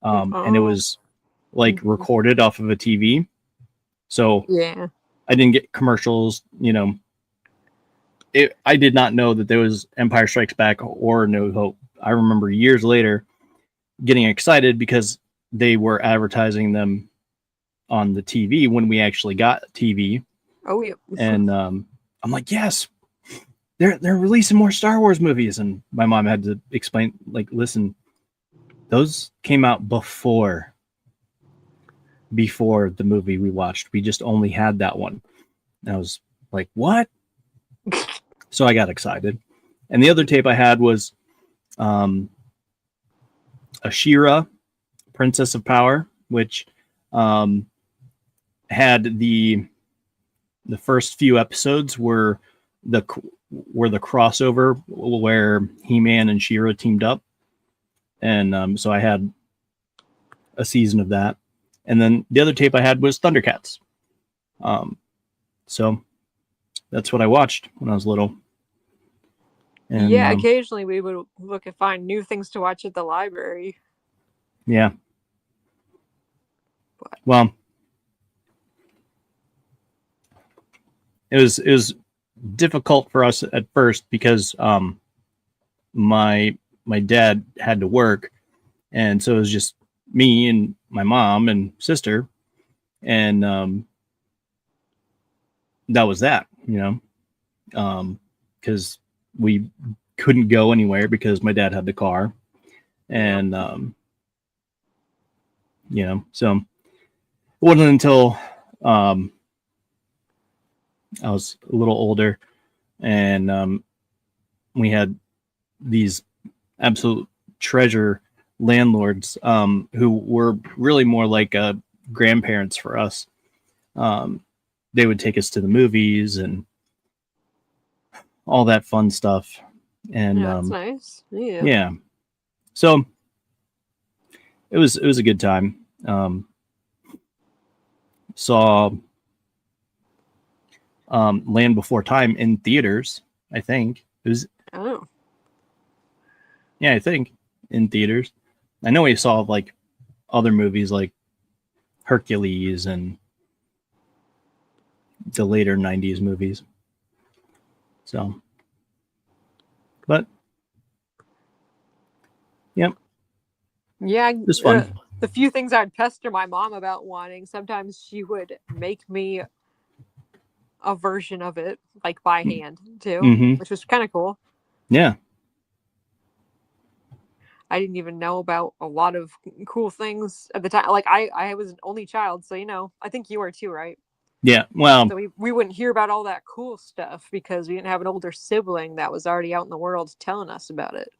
And it was like recorded off of a TV. So yeah, I didn't get commercials, I did not know that there was Empire Strikes Back or No Hope. I remember years later getting excited because they were advertising them on the TV when we actually got TV. Oh yeah. And I'm like, yes, they're releasing more Star Wars movies. And my mom had to explain, like, listen, those came out before the movie we watched. We just only had that one. And I was like, what? So I got excited. And the other tape I had was Ashira, Princess of Power, which had the first few episodes were the crossover where He-Man and She-Ra teamed up. And so I had a season of that. And then the other tape I had was Thundercats. So that's what I watched when I was little. And, yeah, occasionally we would look and find new things to watch at the library. Yeah. But, well, it was difficult for us at first because my dad had to work, and so it was just me and my mom and sister, and that was that, because we couldn't go anywhere because my dad had the car, and So it wasn't until I was a little older and we had these absolute treasure landlords who were really more like grandparents for us. They would take us to the movies and all that fun stuff. And that's nice. Yeah. yeah, so it was a good time. Saw Land Before Time in theaters. I think it was. Oh. Yeah, I think in theaters. I know we saw like other movies like Hercules and the later 90s movies. So, but yep. Yeah, It's fun. The few things I'd pester my mom about wanting, sometimes she would make me a version of it, like by hand too, which was kind of cool. Yeah. I didn't even know about a lot of cool things at the time. Like I was an only child, so I think you were too, right? Yeah. Well, so we wouldn't hear about all that cool stuff because we didn't have an older sibling that was already out in the world telling us about it.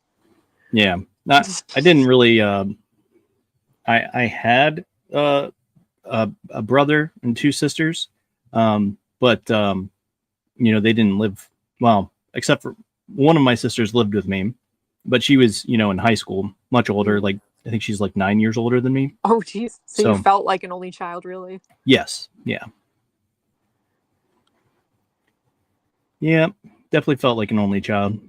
Yeah. I didn't really. I had a brother and two sisters, but they didn't live well, except for one of my sisters lived with me, but she was in high school, much older. Like I think she's like 9 years older than me. Oh, geez. So you felt like an only child, really? Yes. Yeah. Yeah. Definitely felt like an only child.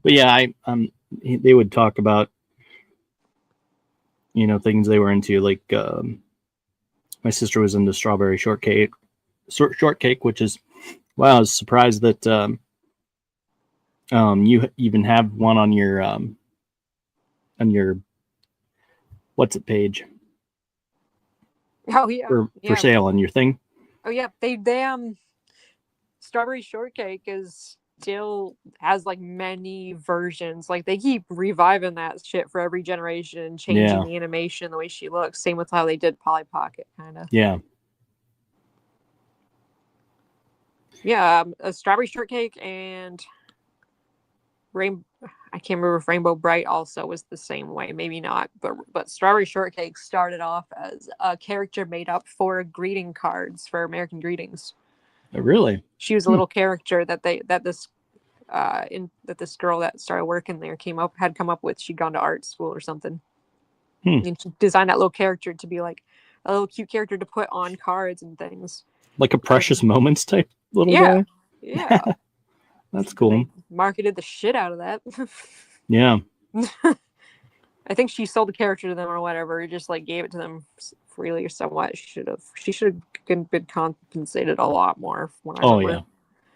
But yeah, they would talk about things they were into, like my sister was into strawberry shortcake, which is wow. I was surprised that you even have one on your what's it page? Oh yeah, for sale on your thing. Oh yeah, they strawberry shortcake still has like many versions. Like they keep reviving that shit for every generation, changing the animation, the way she looks. Same with how they did Polly Pocket, kind of. Yeah. Yeah, a strawberry shortcake and I can't remember if Rainbow Bright also was the same way. Maybe not, but Strawberry Shortcake started off as a character made up for greeting cards for American Greetings. Oh, really? She was a little character that this girl that started working there had come up with. She'd gone to art school or something. And she designed that little character to be like a little cute character to put on cards and things. Like a Precious Moments type little guy? Yeah. That's cool. They marketed the shit out of that. Yeah. I think she sold the character to them or whatever. Just like gave it to them freely or somewhat. She should have been compensated a lot more. Yeah,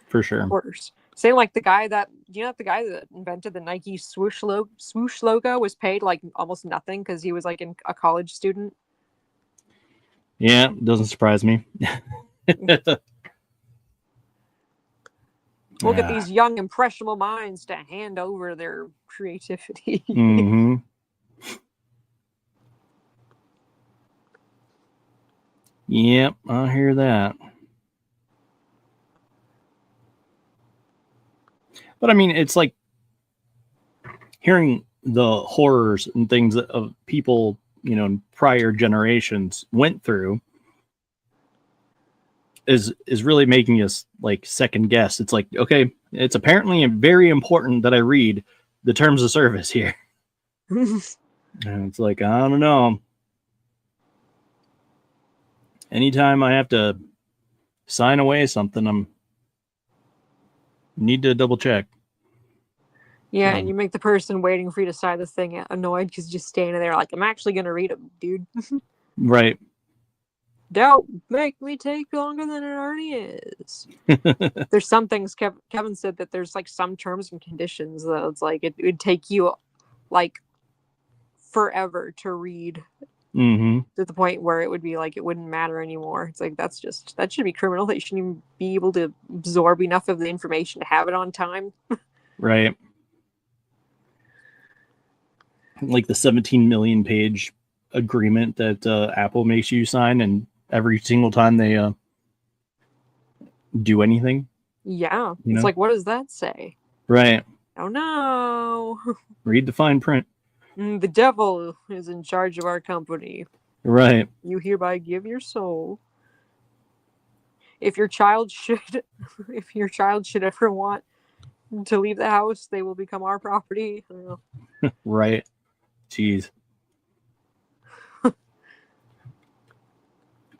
for sure. Of course. Same like the guy that invented the Nike swoosh logo was paid like almost nothing because he was like a college student. Yeah, doesn't surprise me. We'll get these young impressionable minds to hand over their creativity. Yep, I hear that. But I mean, it's like hearing the horrors and things that of people, in prior generations went through is really making us like second guess. It's like, okay, it's apparently very important that I read the terms of service here. And it's like, I don't know. Anytime I have to sign away something, I'm need to double check. Yeah, and you make the person waiting for you to sign the thing annoyed because you're just standing there like, I'm actually going to read it, dude. Right. Don't make me take longer than it already is. There's some things Kevin said that there's like some terms and conditions that it's like it would take you like forever to read Mm-hmm. to the point where it would be like it wouldn't matter anymore. It's like that should be criminal. They shouldn't even be able to absorb enough of the information to have it on time. Right. Like the 17 million page agreement that Apple makes you sign, and every single time they do anything. Yeah. You It's know? like, what does that say? Right. Oh no. Read the fine print. The devil is in charge of our company. Right. You hereby give your soul. If your child should ever want to leave the house, they will become our property. I don't know. Right. Jeez.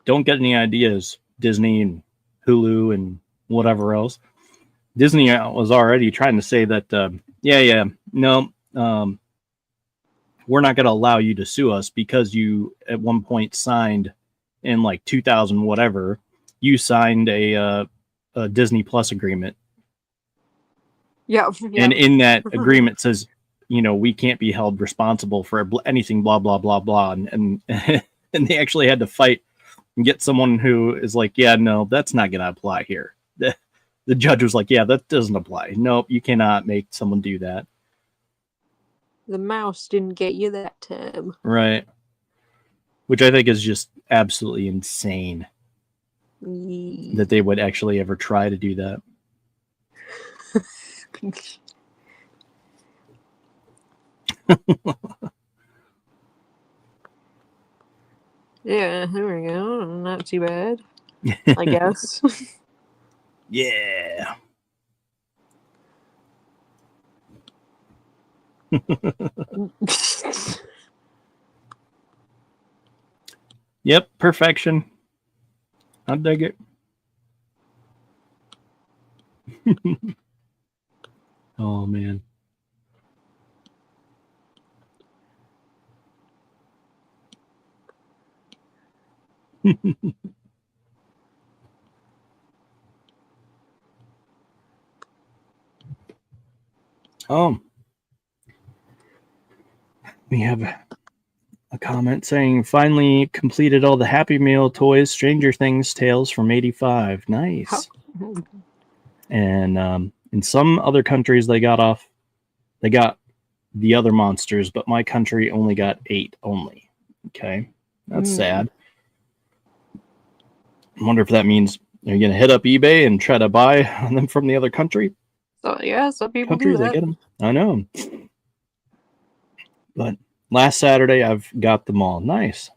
Don't get any ideas, Disney and Hulu and whatever else. Disney was already trying to say that, no, we're not going to allow you to sue us because you at one point signed in like 2000 whatever, you signed a Disney Plus agreement. Yeah. And in that agreement says, you know, we can't be held responsible for anything, blah, blah, blah, blah. And and they actually had to fight and get someone who is like, yeah, no, that's not going to apply here. The judge was like, yeah, that doesn't apply. Nope, you cannot make someone do that. The mouse didn't get you that time. Right. Which I think is just absolutely insane that they would actually ever try to do that. Yeah, there we go. Not too bad, I guess. Yeah. Yep, perfection. I dig it. Oh, man. We have a comment saying, finally completed all the Happy Meal toys, Stranger Things tales from 85. Nice. And in some other countries, they got the other monsters, but my country only got 8 only. Okay. That's sad. I wonder if that means you're going to hit up eBay and try to buy them from the other country. So yeah, some people do that. Get them. I know. But last Saturday, I've got them all. Nice.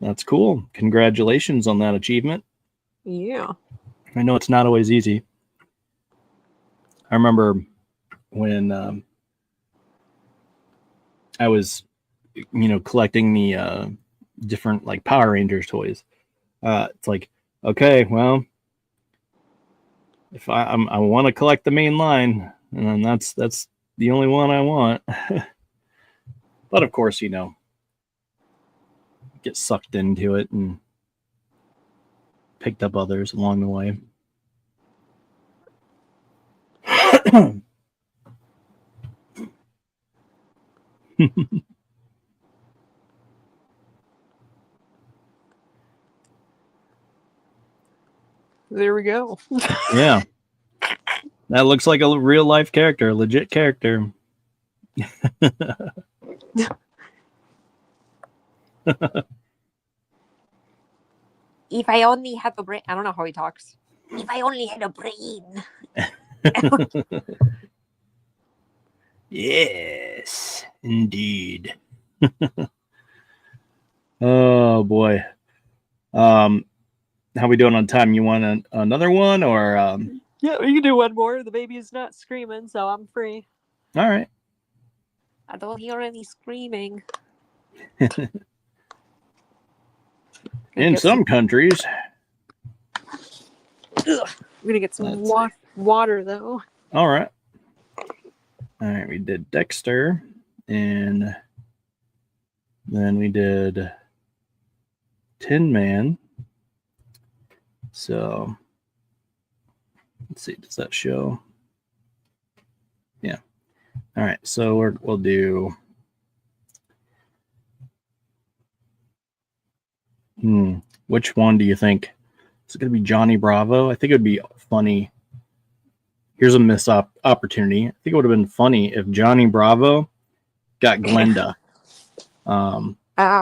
That's cool. Congratulations on that achievement. Yeah. I know it's not always easy. I remember when I was, collecting the different like Power Rangers toys. It's like, okay, well, if I want to collect the main line, and then that's the only one I want. But of course, get sucked into it and picked up others along the way. There we go. Yeah. That looks like a real life character, a legit character. If I only had a brain. I don't know how he talks. If I only had a brain. Yes, indeed. Oh boy. How we doing on time? You want another one or Yeah, we can do one more. The baby is not screaming, so I'm free. All right. I don't hear any screaming. In some countries. I'm gonna get some water though. All right. All right, we did Dexter, and then we did Tin Man. So let's see, does that show? Yeah. All right, so we'll do. Which one do you think? Is it going to be Johnny Bravo? I think it would be funny. Here's a missed opportunity. I think it would have been funny if Johnny Bravo got Glenda. A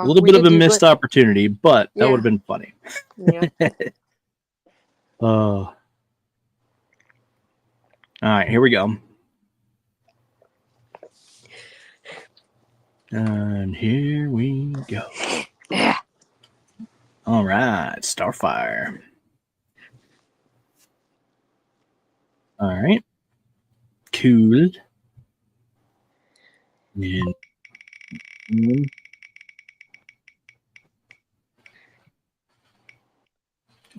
little bit of a missed opportunity, but that would have been funny. Yeah. All right, here we go. And here we go. Yeah. All right, Starfire. All right. Cool. And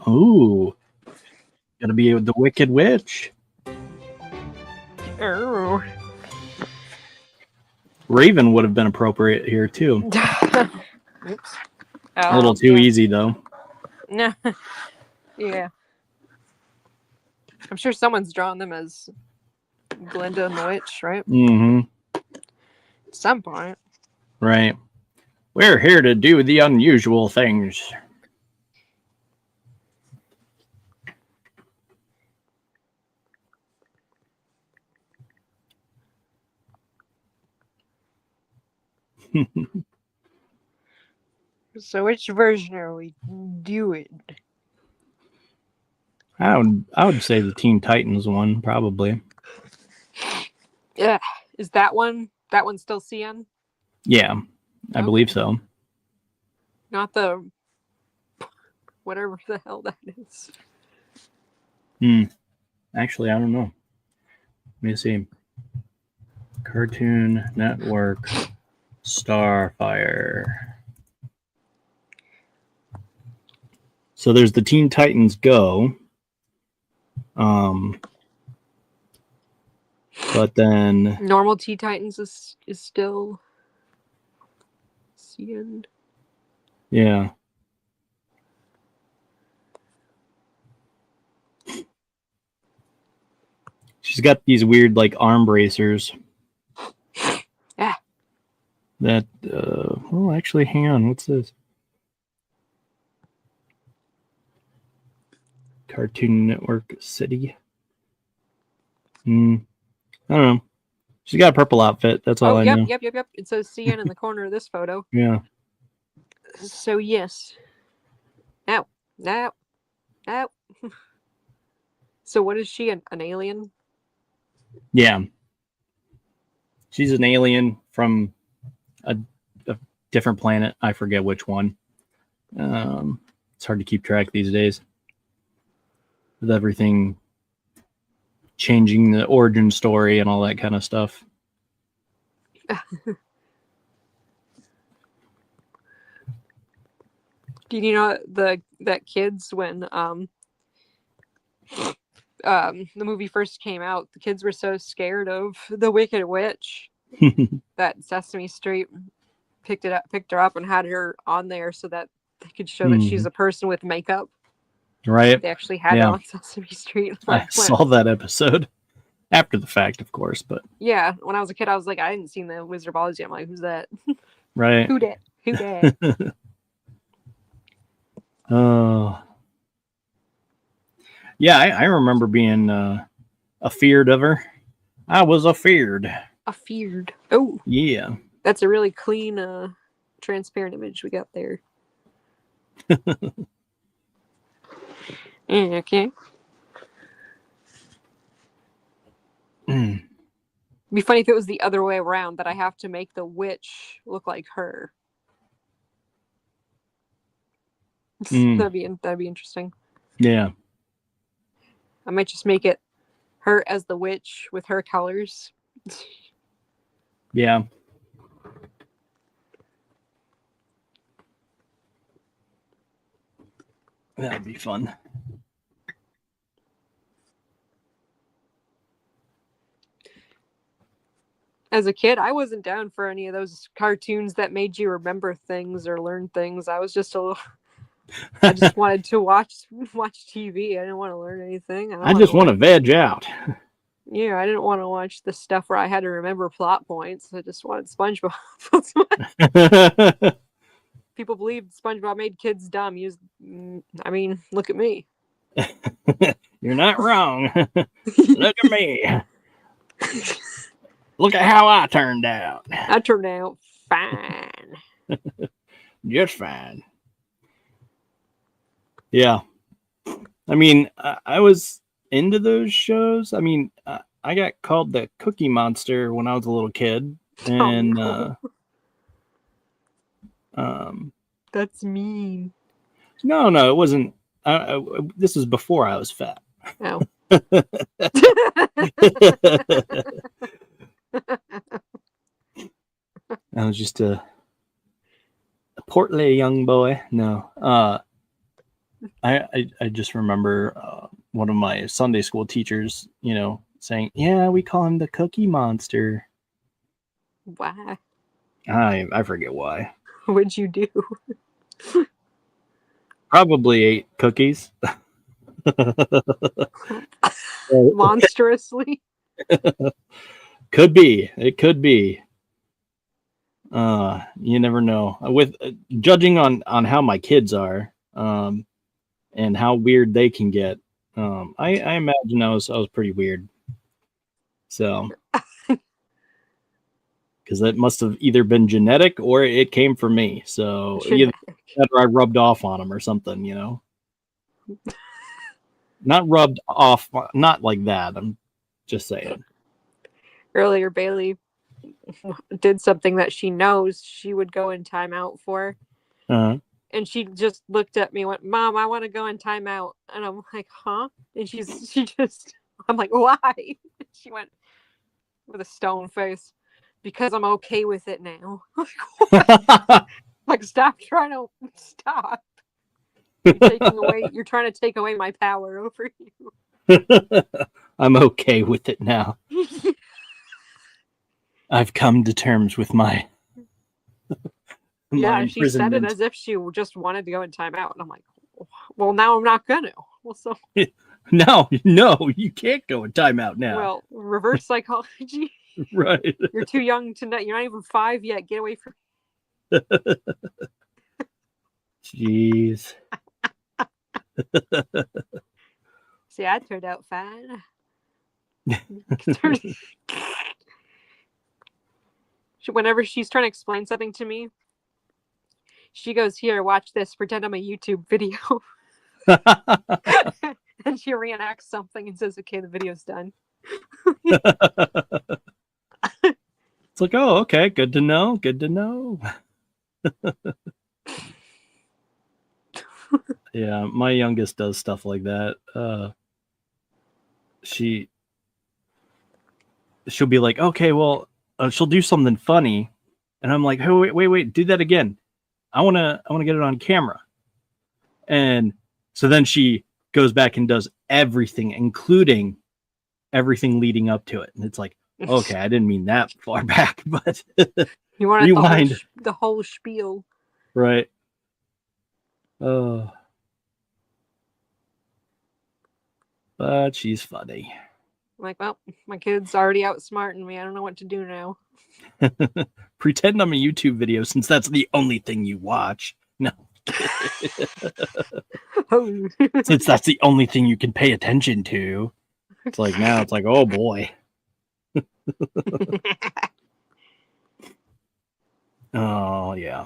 ooh, gotta be the Wicked Witch. Oh. Raven would have been appropriate here too. Oops. A little too easy though. No. Yeah. I'm sure someone's drawn them as Glenda and the Witch, right? Mm-hmm. At some point. Right. We're here to do the unusual things. So which version are we doing? I would say the Teen Titans one, probably. Yeah. Is that one still CN? Yeah, I believe so. Not the whatever the hell that is. Actually, I don't know. Let me see. Cartoon Network Starfire. So there's the Teen Titans Go. But then Normal Teen Titans is still CN. Yeah. She's got these weird like arm bracers. Yeah. That well actually hang on, what's this? Cartoon Network City. I don't know. She's got a purple outfit. That's all I know. Yep. It says CN in the corner of this photo. Yeah. So yes. Ow. So what is she? An alien? Yeah. She's an alien from a different planet. I forget which one. It's hard to keep track these days. With everything changing the origin story and all that kind of stuff. Do you know that kids when the movie first came out, the kids were so scared of the Wicked Witch that Sesame Street picked her up and had her on there so that they could show that she's a person with makeup. Right. They actually had it on Sesame Street. I saw that episode after the fact, of course, but yeah, when I was a kid, I was like, I hadn't seen the Wizard of Oz yet. I'm like, who's that? Right. Who dat? Oh. Yeah, I remember being afeared of her. I was afeared. Afeared. Oh. Yeah. That's a really clean, transparent image we got there. Okay. It'd be funny if it was the other way around, that I have to make the witch look like her. That'd be interesting. Yeah. I might just make it her as the witch with her colors. Yeah. That'd be fun. As a kid, I wasn't down for any of those cartoons that made you remember things or learn things. I was just a I just wanted to watch TV. I didn't want to learn anything. I just want to veg out. Yeah, I didn't want to watch the stuff where I had to remember plot points. I just wanted SpongeBob. People believe SpongeBob made kids dumb. I mean, look at me. You're not wrong. Look at me. Look at how I turned out. I turned out fine. Just fine. Yeah. I mean, I was into those shows. I mean, I got called the Cookie Monster when I was a little kid. And that's mean. No, it wasn't. This was before I was fat. Oh. I was just a portly young boy. No. I just remember one of my Sunday school teachers, saying, "Yeah, we call him the Cookie Monster." Why? I forget why. What'd you do? Probably ate cookies. Monstrously. Could be. It could be. You never know. With judging on how my kids are, and how weird they can get, I imagine I was pretty weird. So, because that must have either been genetic or it came from me. So either I rubbed off on them or something, Not rubbed off, not like that. I'm just saying. Earlier, Bailey did something that she knows she would go in timeout for. Uh-huh. And she just looked at me and went, "Mom, I want to go in timeout." And I'm like, "Huh?" And I'm like, "Why?" She went with a stone face, "Because I'm okay with it now." Like, stop. You're trying to take away my power over you. I'm okay with it now. I've come to terms with my yeah, she said it as if she just wanted to go in timeout. And I'm like, well, now I'm not gonna. Well, so no, you can't go in timeout now. Well, reverse psychology. Right. You're too young to know. You're not even 5 yet. Get away from Jeez. See, I turned out fine. Whenever she's trying to explain something to me, she goes, "Here, watch this. Pretend I'm a YouTube video." And she reenacts something and says, "Okay, the video's done." It's like, oh, okay, good to know. Yeah, my youngest does stuff like that. She'll be like, okay, well, she'll do something funny, and I'm like, oh, wait, do that again. I wanna get it on camera. And so then she goes back and does everything, including everything leading up to it. And it's like, okay, I didn't mean that far back, but you want rewind the whole spiel, right? But she's funny. I'm like, well, my kid's already outsmarting me. I don't know what to do now. Pretend I'm a YouTube video since that's the only thing you watch. No. Since that's the only thing you can pay attention to. It's like now it's like, oh boy. Oh yeah.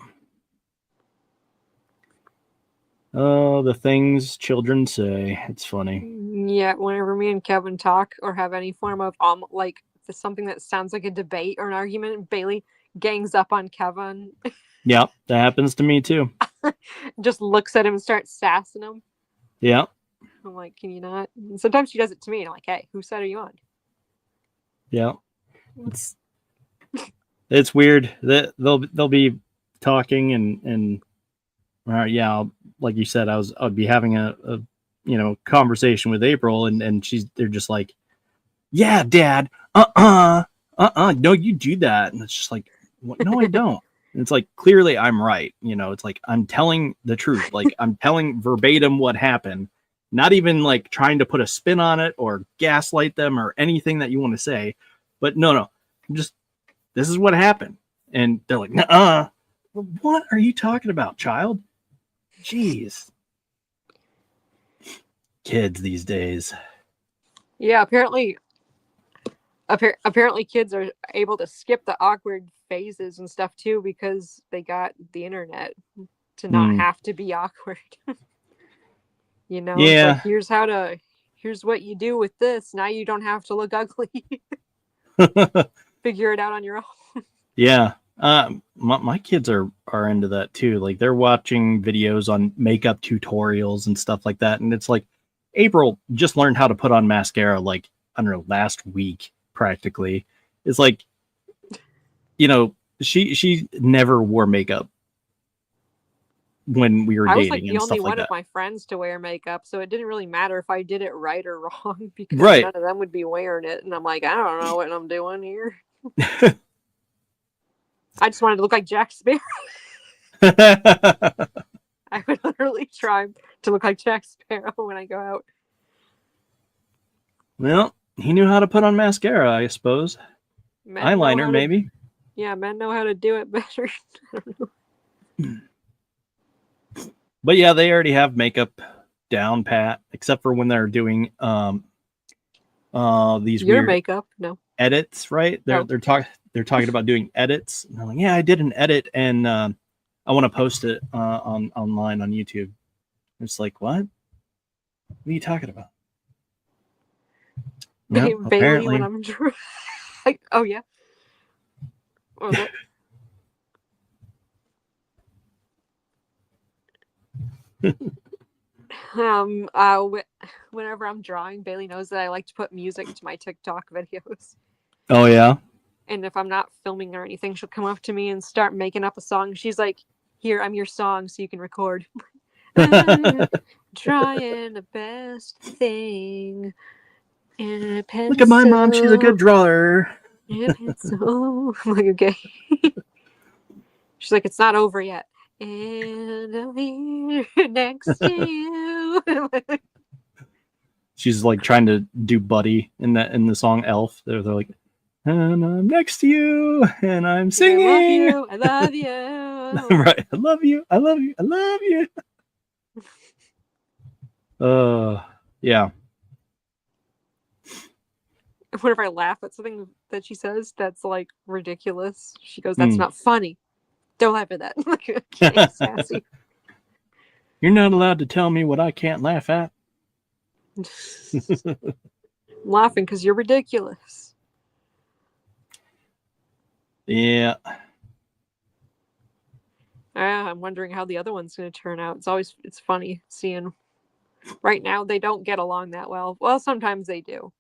Oh, the things children say. It's funny. Yeah, whenever me and Kevin talk or have any form of like something that sounds like a debate or an argument, Bailey gangs up on Kevin. Yeah, that happens to me too. Just looks at him and starts sassing him. Yeah. I'm like, can you not? And sometimes she does it to me, and I'm like, hey, whose side are you on? Yeah. It's weird that they'll be talking and yeah, like you said, I'd be having a conversation with April, and they're just like, yeah, Dad, no, you do that, and it's just like, what? No, I don't. And it's like, clearly I'm right. You know, it's like, I'm telling the truth. Like, I'm telling verbatim what happened, not even like trying to put a spin on it or gaslight them or anything that you want to say. But no, just, this is what happened. And they're like, nuh-uh. What are you talking about, child? Jeez. Kids these days. Yeah, apparently kids are able to skip the awkward phases and stuff too because they got the internet to not have to be awkward. You know, it's like, Yeah. here's what you do with this. Now you don't have to look ugly. Figure it out on your own. Yeah. My kids are into that too. Like, they're watching videos on makeup tutorials and stuff like that. And it's like, April just learned how to put on mascara like, I don't know, last week practically. It's like, you know, she never wore makeup when we were I was like dating the and only stuff like one of that. my friends to wear makeup, so it didn't really matter if I did it right or wrong because Right. none of them would be wearing it. And I'm like, I don't know what I'm doing here. I just wanted to look like Jack Sparrow. I would literally try to look like Jack Sparrow when I go out. Well, he knew how to put on mascara, I suppose. Eyeliner, maybe. Yeah, men know how to do it better. But yeah, they already have makeup down pat, except for when they're doing these Your weird makeup, no edits, right? They're talking about doing edits. And I'm like, yeah, I did an edit, and I want to post it online on YouTube. It's like, what? What are you talking about? No, Bailey apparently. when I'm like, oh yeah. What was it? Whenever I'm drawing, Bailey knows that I like to put music to my TikTok videos. Oh yeah. And if I'm not filming or anything, she'll come up to me and start making up a song. She's like, "Here, I'm your song, so you can record." I'm trying the best thing. And a pencil. Look at my mom; she's a good drawer. And a pencil. I'm like, okay. She's like, it's not over yet. And I'm here next to you. She's like trying to do Buddy in the song Elf. They're like, and I'm next to you, and I'm singing. I love you. Right. I love you. I love you. I love you. Yeah. Whenever I laugh at something that she says that's like ridiculous, she goes, "That's not funny. Don't laugh at that." Okay, sassy. You're not allowed to tell me what I can't laugh at. I'm laughing because you're ridiculous. Yeah. I'm wondering how the other one's going to turn out. It's funny seeing. Right now, they don't get along that well. Well, sometimes they do.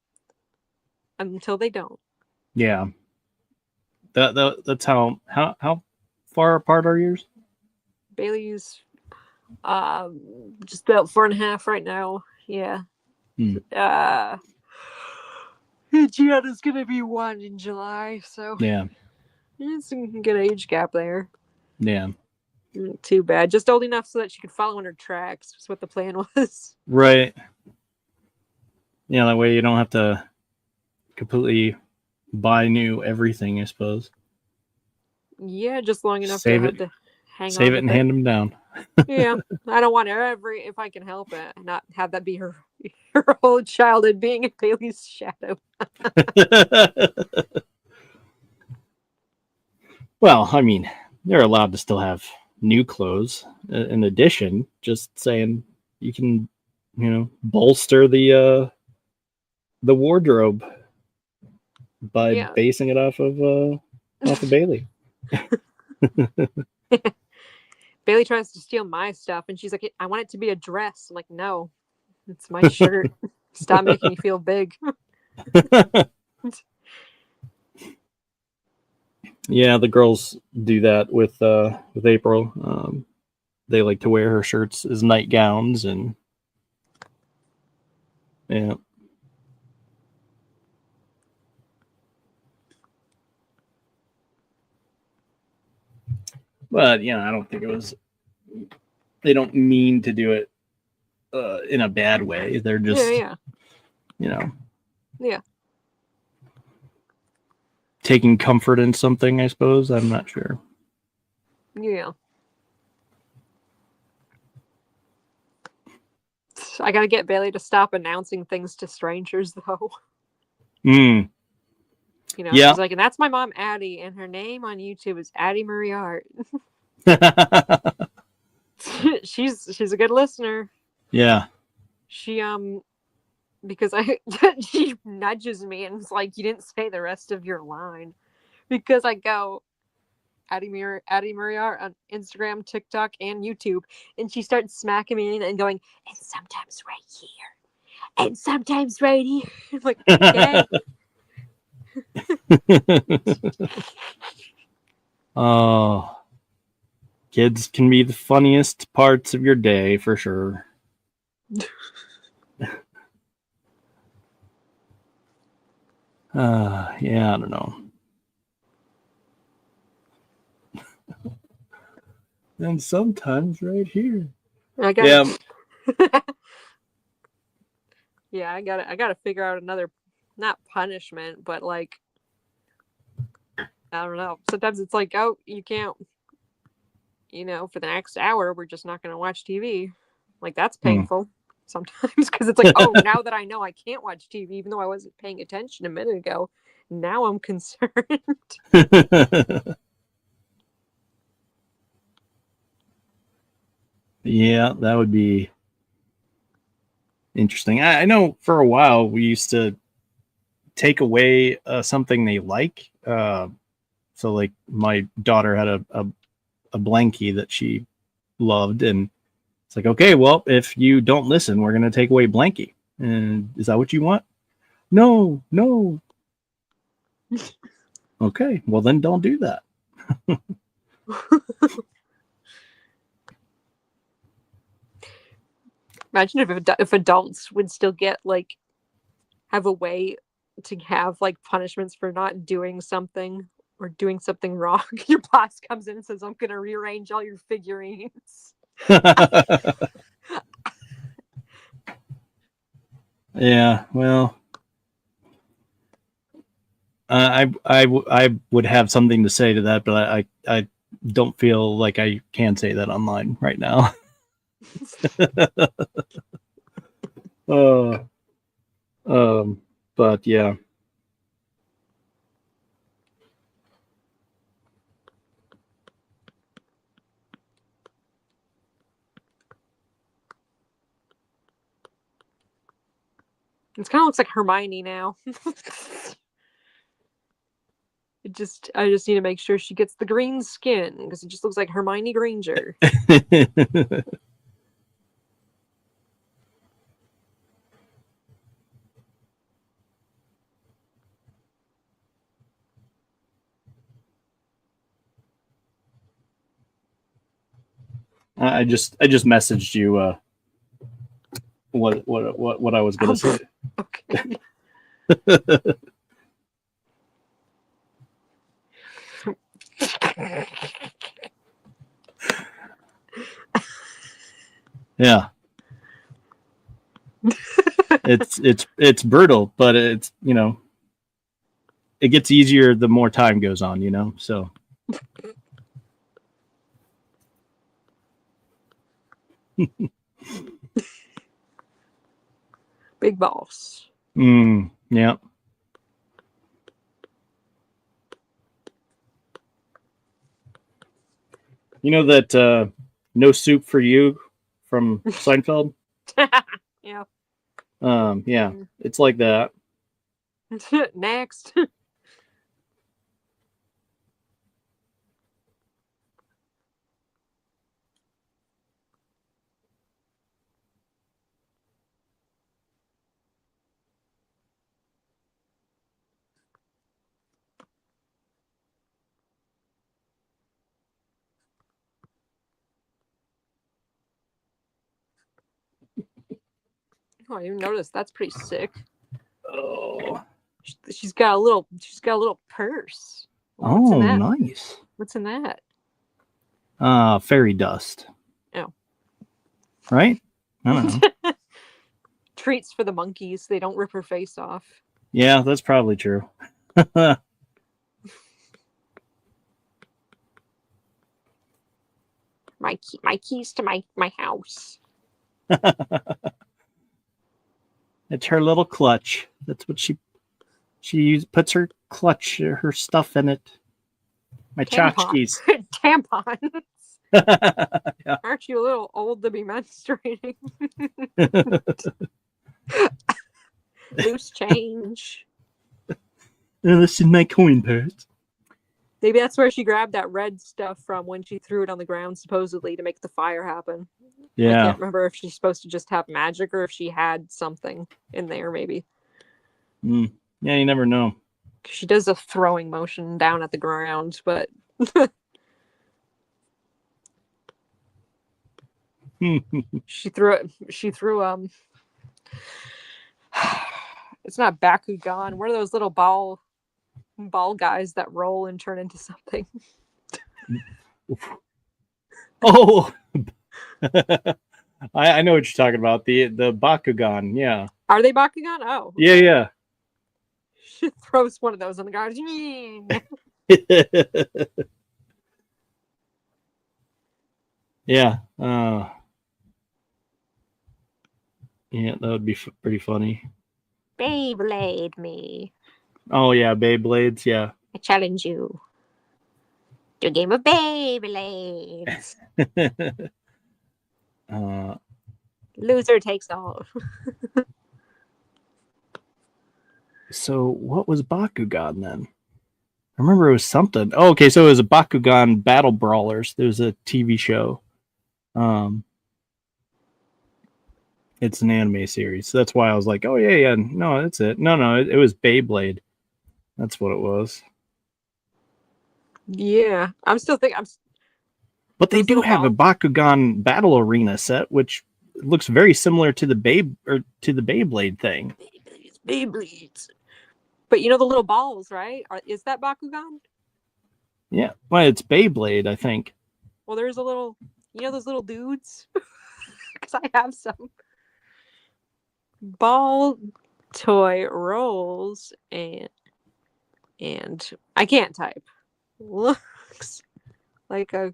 Until they don't. Yeah. That's how far apart are yours? Bailey's just about 4.5 right now. Yeah. Gianna's gonna be 1 in July, so yeah, it's a good age gap there. Yeah. Too bad. Just old enough so that she could follow in her tracks. That's what the plan was. Right. Yeah, that way you don't have to completely buy new everything, I suppose. Yeah, just long enough Save to it, have to hang on. Save it and hand them down. Yeah, I don't want if I can help it, not have that be her whole childhood being in Bailey's shadow. Well, I mean, they're allowed to still have new clothes. In addition, just saying, you can, bolster the wardrobe by basing it off of Bailey. Bailey tries to steal my stuff, and she's like, "I want it to be a dress." I'm like, "No, it's my shirt. Stop making me feel big." Yeah, the girls do that with April. They like to wear her shirts as nightgowns, and yeah. But I don't think it was. They don't mean to do it in a bad way. They're just, yeah. taking comfort in something. I suppose. I'm not sure. Yeah. I gotta get Bailey to stop announcing things to strangers, though. Mm. Yeah. She's like, and that's my mom, Addie, and her name on YouTube is AddieMarieArt. she's a good listener. Yeah. She because she nudges me and is like, you didn't say the rest of your line, because I go AddieMarieArt on Instagram, TikTok, and YouTube, and she starts smacking me and going, and sometimes right here, and sometimes right here. I'm like, okay. Oh, kids can be the funniest parts of your day for sure. Yeah, I don't know. And sometimes right here. I got yeah, I gotta figure out another, not punishment, but like, I don't know. Sometimes it's like, oh, you can't, for the next hour, we're just not gonna watch TV. Like, that's painful sometimes, because it's like, oh, now that I know I can't watch TV, even though I wasn't paying attention a minute ago, now I'm concerned. Yeah, that would be interesting. I know for a while we used to take away something they like. So, like, my daughter had a blankie that she loved, and it's like, okay, well, if you don't listen, we're going to take away blankie. And is that what you want? No. Okay, well, then don't do that. Imagine if adults would still get, like, have a way to have, like, punishments for not doing something or doing something wrong. Your boss comes in and says, I'm gonna rearrange all your figurines. Yeah, well, I would have something to say to that, but I don't feel like I can say that online right now. But yeah. It kind of looks like Hermione now. I just need to make sure she gets the green skin, because it just looks like Hermione Granger. I just messaged you what I was gonna say. Okay. Yeah. It's brutal, but it's, it gets easier the more time goes on, so. Big boss. Yeah. You know that No Soup for You from Seinfeld? Yeah. Yeah, it's like that. Next. Oh, I didn't even notice. That's pretty sick. Oh. She's got a little purse. What's in that? Nice. What's in that? Fairy dust. Oh. Right? I don't know. Treats for the monkeys. They don't rip her face off. Yeah, that's probably true. My keys to my house. It's her little clutch. That's what she puts her clutch, her stuff in it. My tchotchkes. Tampons. Yeah. Aren't you a little old to be menstruating? Loose change. This is my coin purse. Maybe that's where she grabbed that red stuff from when she threw it on the ground, supposedly, to make the fire happen. Yeah. I can't remember if she's supposed to just have magic or if she had something in there, maybe. Yeah, you never know. She does a throwing motion down at the ground, but... She threw it's not Bakugan. What are those little ball guys that roll and turn into something? Oh, I know what you're talking about. The Bakugan, yeah. Are they Bakugan? Oh. Yeah. She throws one of those on the ground. Yeah. Yeah, that would be pretty funny. Beyblade me. Oh, yeah, Beyblades, yeah. I challenge you to a game of Beyblades. Loser takes all. So, what was Bakugan then? I remember it was something. Oh, okay, so it was a Bakugan Battle Brawlers. There was a TV show. It's an anime series. So that's why I was like, oh, yeah. No, that's it. No, it was Beyblade. That's what it was. Yeah, I'm still thinking. But they do have a Bakugan Battle Arena set, which looks very similar to the Beyblade thing. Beyblades. But you know the little balls, right? Is that Bakugan? Yeah, well, it's Beyblade, I think. Well, there's a little, those little dudes? Because I have some. Ball toy rolls and I can't type. Looks like a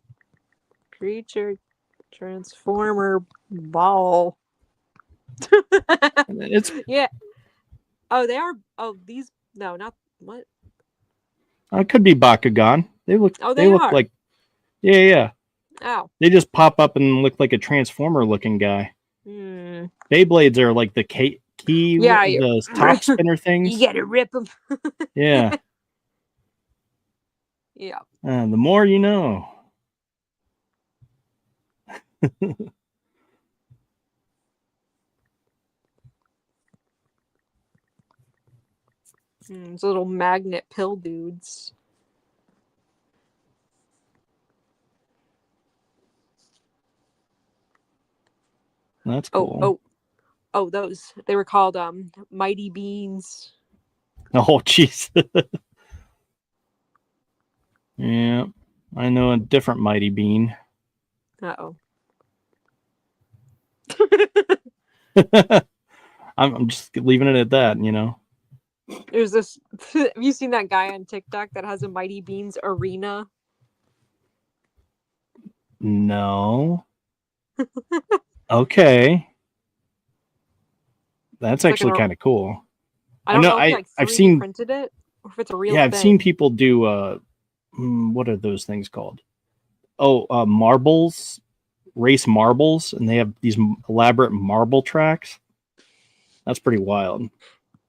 creature transformer ball. It's yeah. Oh, they are. Oh, these. No, not what. It could be Bakugan. They look. Oh, they look are. like. Yeah. Oh. They just pop up and look like a transformer-looking guy. Beyblades are like the key. Yeah, the top spinner things. You gotta rip them. Yeah. Yeah. The more you know. These little magnet pill dudes. That's cool. Oh, those. They were called Mighty Beans. Oh, jeez. Yeah, I know a different Mighty Bean. Uh-oh. I'm just leaving it at that, There's this. Have you seen that guy on TikTok that has a Mighty Beans arena? No. Okay. That's actually kind of cool. I don't know if like I've seen printed it or if it's a real thing. I've seen people do what are those things called? Oh, marbles, race marbles, and they have these elaborate marble tracks. That's pretty wild.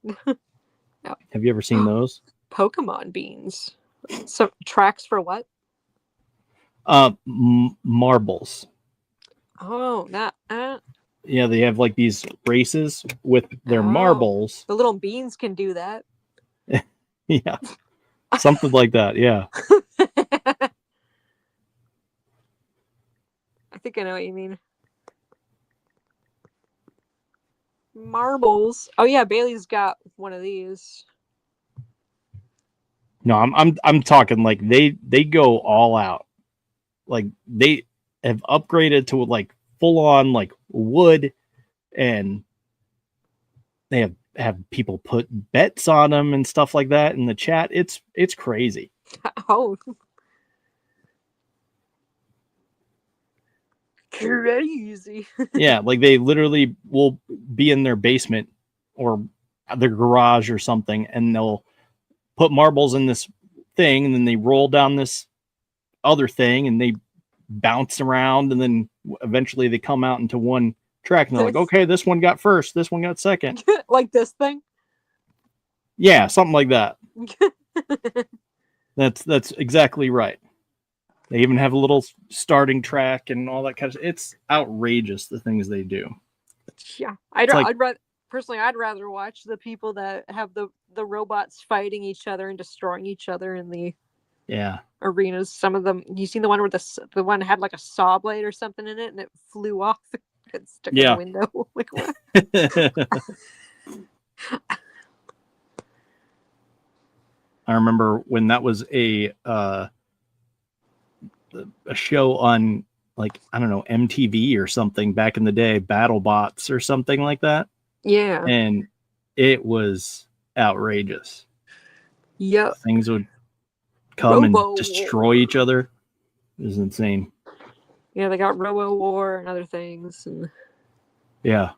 Yeah. Have you ever seen those? Pokemon beans. So tracks for what? Marbles. Oh, that. Yeah, they have like these races with their marbles. The little beans can do that. Yeah, something like that. Yeah. I think I know what you mean. Marbles. Oh yeah, Bailey's got one of these. No, I'm talking like they go all out. like they have upgraded to like full on like wood, and they have people put bets on them and stuff like that in the chat. It's crazy. Oh, crazy. Yeah, like they literally will be in their basement or their garage or something, and they'll put marbles in this thing, and then they roll down this other thing, and they bounce around, and then eventually they come out into one track, and they're like, okay, this one got first, this one got second. Like this thing? Yeah, something like that. That's exactly right. They even have a little starting track and all that kind of. It's outrageous the things they do. Yeah, I'd rather personally. I'd rather watch the people that have the robots fighting each other and destroying each other in the arenas. Some of them, you seen the one where the one had like a saw blade or something in it, and it flew off and stuck in the window. Like what? I remember when that was a show on, like, I don't know, MTV or something back in the day, BattleBots or something like that. Yeah. And it was outrageous. Yep. Things would come and destroy each other. It was insane. Yeah, they got Robo War and other things. And yeah.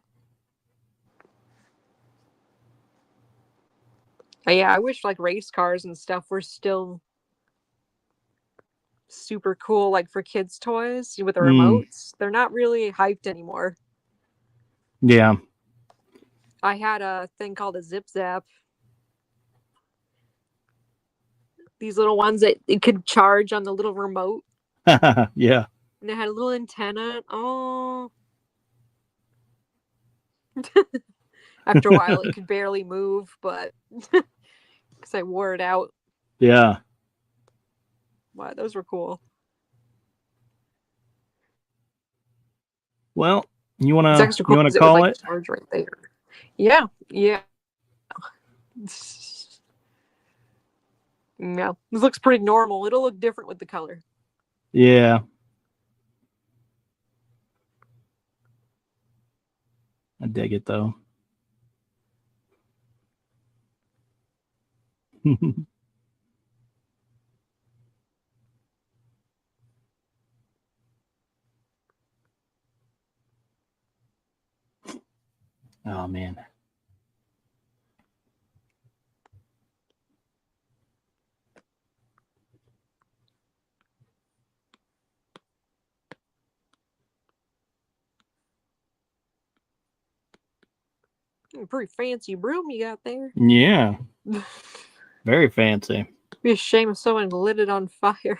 Yeah, I wish like race cars and stuff were still super cool, like for kids' toys with the remotes. They're not really hyped anymore. Yeah. I had a thing called a Zip Zap. These little ones that it could charge on the little remote. Yeah. And it had a little antenna. Oh. After a while, it could barely move, but because I wore it out. Yeah. Wow, those were cool. Well, you wanna call it? Charge right there. Yeah. Yeah. No, this looks pretty normal. It'll look different with the color. Yeah. I dig it though. Oh man. Pretty fancy broom you got there. Yeah. Very fancy. Be a shame if someone lit it on fire.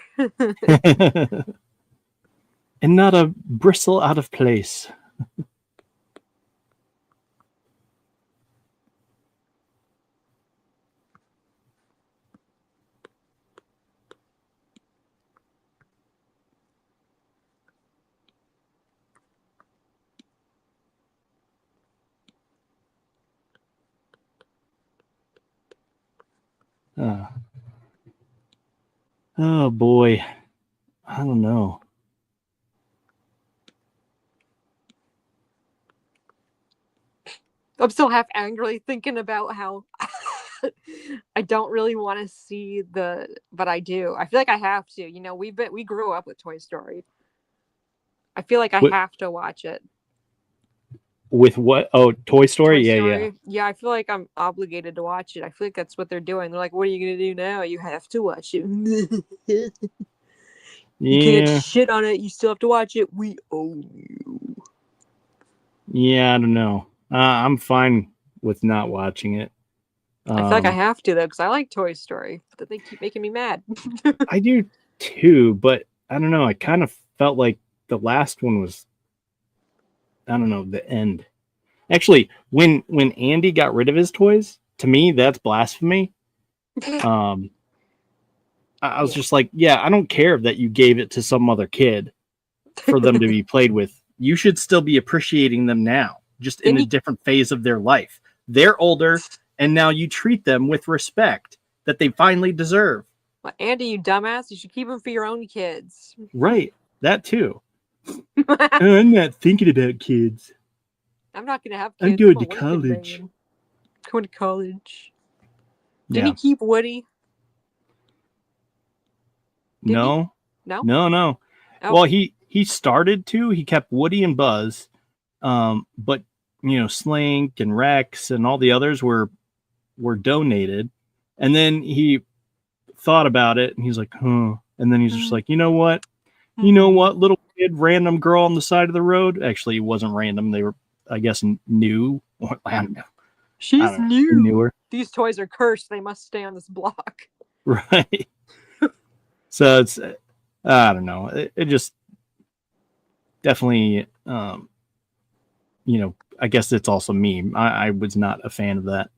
And not a bristle out of place. Oh boy. I don't know. I'm still half angrily thinking about how I don't really want to see but I do. I feel like I have to. You know, we grew up with Toy Story. I feel like I have to watch it. With what? Oh, Toy Story? Toy Story? Yeah, I feel like I'm obligated to watch it. I feel like that's what they're doing. They're like, what are you going to do now? You have to watch it. You can't shit on it. You still have to watch it. We own you. Yeah, I don't know. I'm fine with not watching it. I feel like I have to, though, because I like Toy Story, but they keep making me mad. I do, too, but I don't know. I kind of felt like the last one was, I don't know, the end. Actually, when Andy got rid of his toys, to me, that's blasphemy. I was just like, yeah, I don't care that you gave it to some other kid for them to be played with. You should still be appreciating them now, just in a different phase of their life. They're older, and now you treat them with respect that they finally deserve. Well, Andy, you dumbass, you should keep them for your own kids. Right. That too. I'm not thinking about kids. I'm not gonna have I'm kids. going I'm a to Lincoln college. man. Going to college. Did Yeah. he keep Woody? Did he? No. No. No. Oh. Well, he started to. He kept Woody and Buzz, but Slink and Rex and all the others were donated, and then he thought about it and he's like, huh. And then he's just like, you know what, little kid, random girl on the side of the road. Actually, it wasn't random. They were, I guess, new. I don't know. She's new. Newer. These toys are cursed. They must stay on this block. Right. So it's, I don't know. It just definitely, I guess it's also me. I was not a fan of that.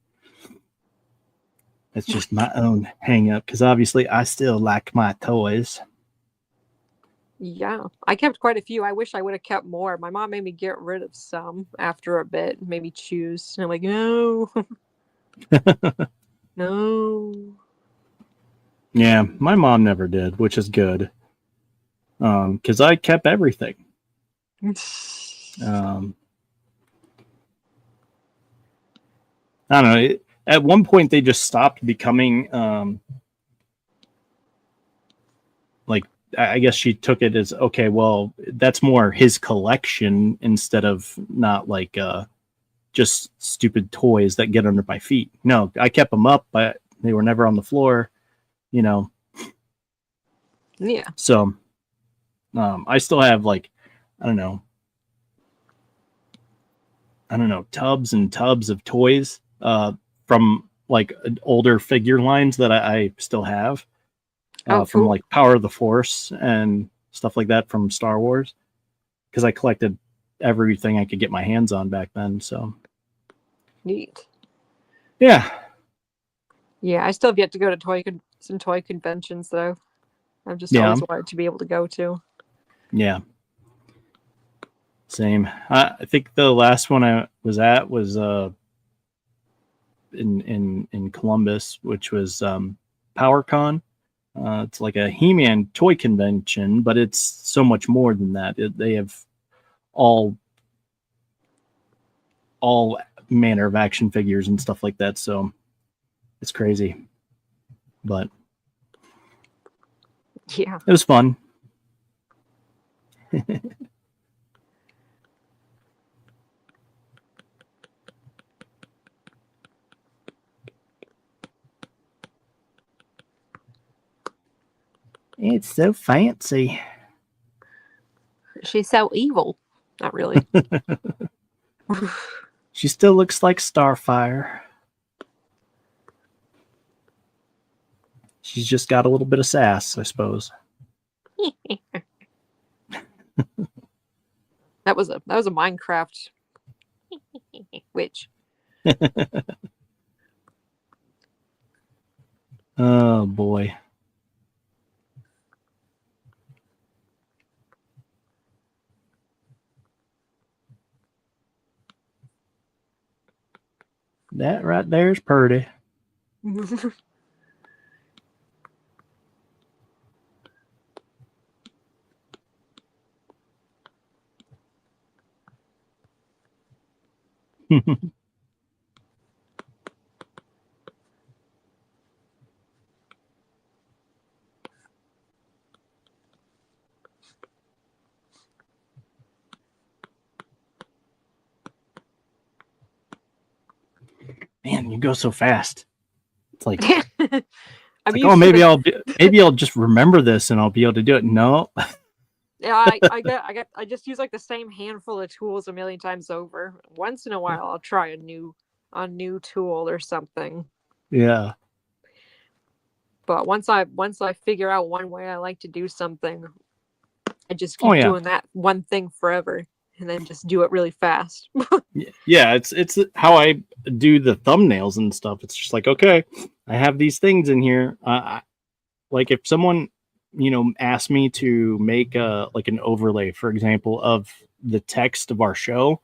It's just my own hang up because obviously I still like my toys. Yeah, I kept quite a few. I wish I would have kept more. My mom made me get rid of some after a bit, maybe choose. And I'm like, no. No. Yeah, my mom never did, which is good. Because I kept everything. I don't know. At one point, they just stopped becoming like, I guess she took it as, okay, well, that's more his collection instead of not like just stupid toys that get under my feet. No, I kept them up, but they were never on the floor, Yeah. So I still have like, I don't know, tubs and tubs of toys from like older figure lines that I still have from cool. like Power of the Force and stuff like that from Star Wars, because I collected everything I could get my hands on back then. So neat. Yeah, I still have yet to go to some toy conventions though. I've just always wanted to be able to go to. Yeah. Same. I think the last one I was at was in Columbus, which was PowerCon. It's like a He-Man toy convention, but it's so much more than that. They have all manner of action figures and stuff like that. So it's crazy, but yeah, it was fun. It's so fancy. She's so evil. Not really. She still looks like Starfire. She's just got a little bit of sass, I suppose. That was a Minecraft witch. Oh boy. That right there is pretty. Man, you go so fast. It's like, oh, maybe I'll just remember this and I'll be able to do it. No. Yeah, I just use like the same handful of tools a million times over. Once in a while, I'll try a new tool or something. Yeah. But once I figure out one way I like to do something, I just keep doing that one thing forever, and then just do it really fast. Yeah, it's how I do the thumbnails and stuff. It's just like, okay, I have these things in here. Like if someone asked me to make like an overlay, for example, of the text of our show,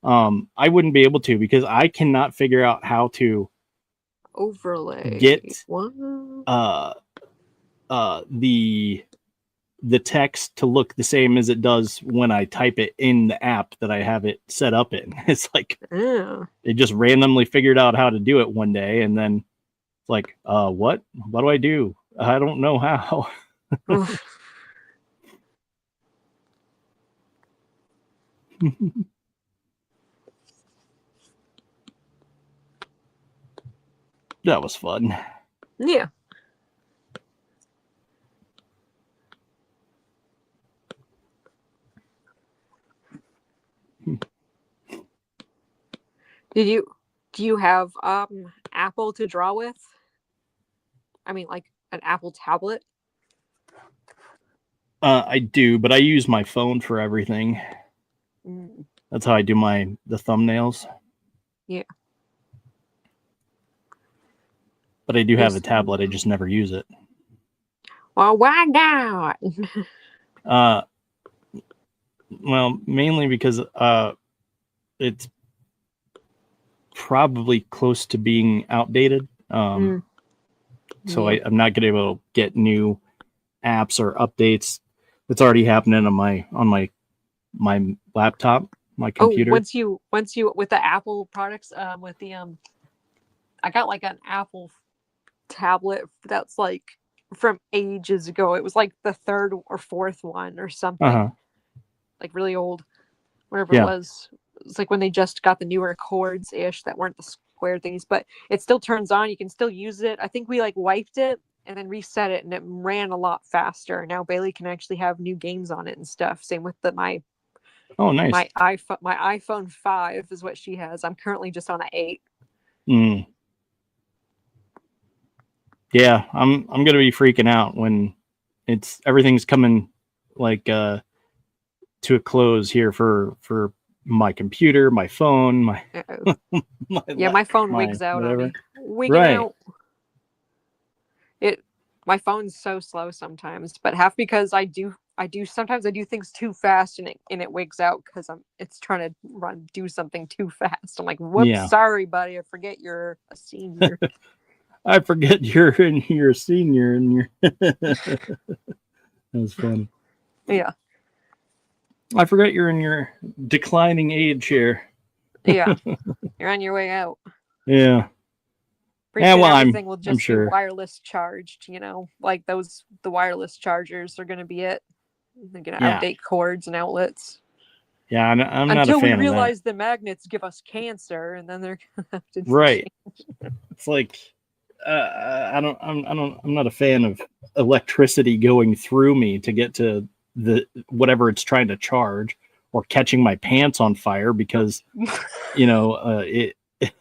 I wouldn't be able to, because I cannot figure out how to overlay get what? the the text to look the same as it does when I type it in the app that I have it set up in. It's like it just randomly figured out how to do it one day, and then it's like, what do I do? I don't know how. That was fun. Yeah. Do you have Apple to draw with? I mean, like an Apple tablet? I do, but I use my phone for everything. That's how I do the thumbnails. Yeah. But I do have a tablet. I just never use it. Well, why not? Well, mainly because it's probably close to being outdated. So I'm not going to be able to get new apps or updates. It's already happening on my laptop, my computer. Once you with the Apple products, with the I got like an Apple tablet that's like from ages ago. It was like the third or fourth one or something. Like really old, whatever it was. It was like when they just got the newer cords ish that weren't the square things, but it still turns on. You can still use it. I think we like wiped it and then reset it, and it ran a lot faster. Now Bailey can actually have new games on it and stuff. Same with my nice. My iPhone 5 is what she has. I'm currently just on an 8. Yeah, I'm gonna be freaking out when everything's coming like to a close here for my computer, my phone, my my phone wigs out whatever. on me. Wigging out. My phone's so slow sometimes, but half because I sometimes I do things too fast and it wigs out because it's trying to do something too fast. I'm like, whoops, sorry, buddy, I forget you're a senior. I forget you're a senior and you're that was funny. Yeah. I forget you're in your declining age here. Yeah. You're on your way out. Yeah. Everything will just sure. be wireless charged, like the wireless chargers are going to be it. They're going to outdate cords and outlets. Yeah, I'm not a fan of that. Until we realize the magnets give us cancer, and then they're going to have to change. It's like I'm not a fan of electricity going through me to get to the whatever it's trying to charge, or catching my pants on fire because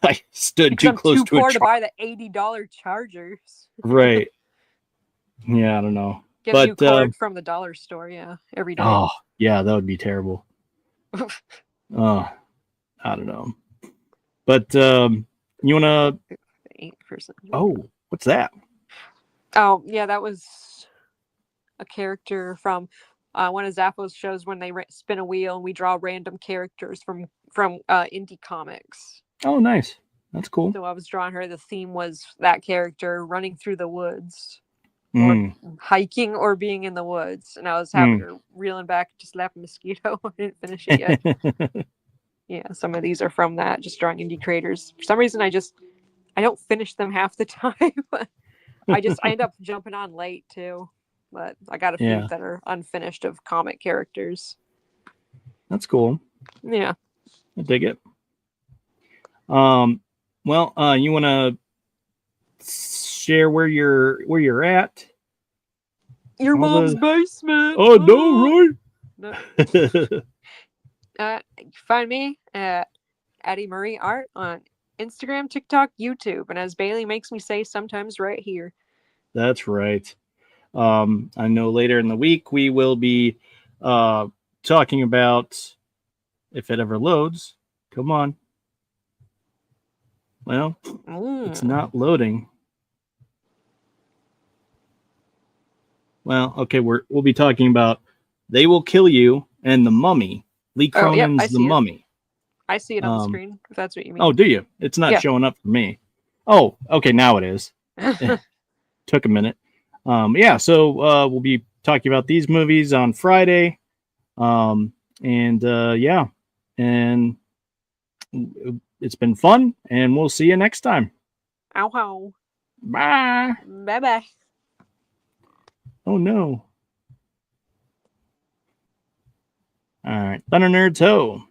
I stood too close to poor to buy the $80 chargers. Right. Yeah, I don't know. Get a new cord from the dollar store, every day. Oh, yeah, that would be terrible. I don't know. But you want to 8%. Oh, what's that? Oh, yeah, that was a character from one of Zappos shows when they spin a wheel and we draw random characters from indie comics. Oh, nice. That's cool. So I was drawing her. The theme was that character running through the woods, or hiking, or being in the woods. And I was having her reeling back to slap a mosquito. I didn't finish it yet. Yeah, some of these are from that. Just drawing indie creators. For some reason, I don't finish them half the time. I end up jumping on late too. But I got a few that are unfinished of comic characters. That's cool. Yeah, I dig it. Well, you want to share where you're at? Your mom's basement. Oh no, right? Find me at AddieMarieArt on Instagram, TikTok, YouTube, and as Bailey makes me say, sometimes right here. That's right. I know later in the week we will be talking about, if it ever loads. Come on. Well, it's not loading. Well, okay, we'll be talking about They Will Kill You and The Mummy. Lee Cronin's The Mummy. I see it on the screen, if that's what you mean. Oh, do you? It's not showing up for me. Oh, okay, now it is. Took a minute. So we'll be talking about these movies on Friday. Yeah, and it's been fun, and we'll see you next time. Ow, ow. Bye. Bye bye. Oh no. All right, Thunder Nerds ho.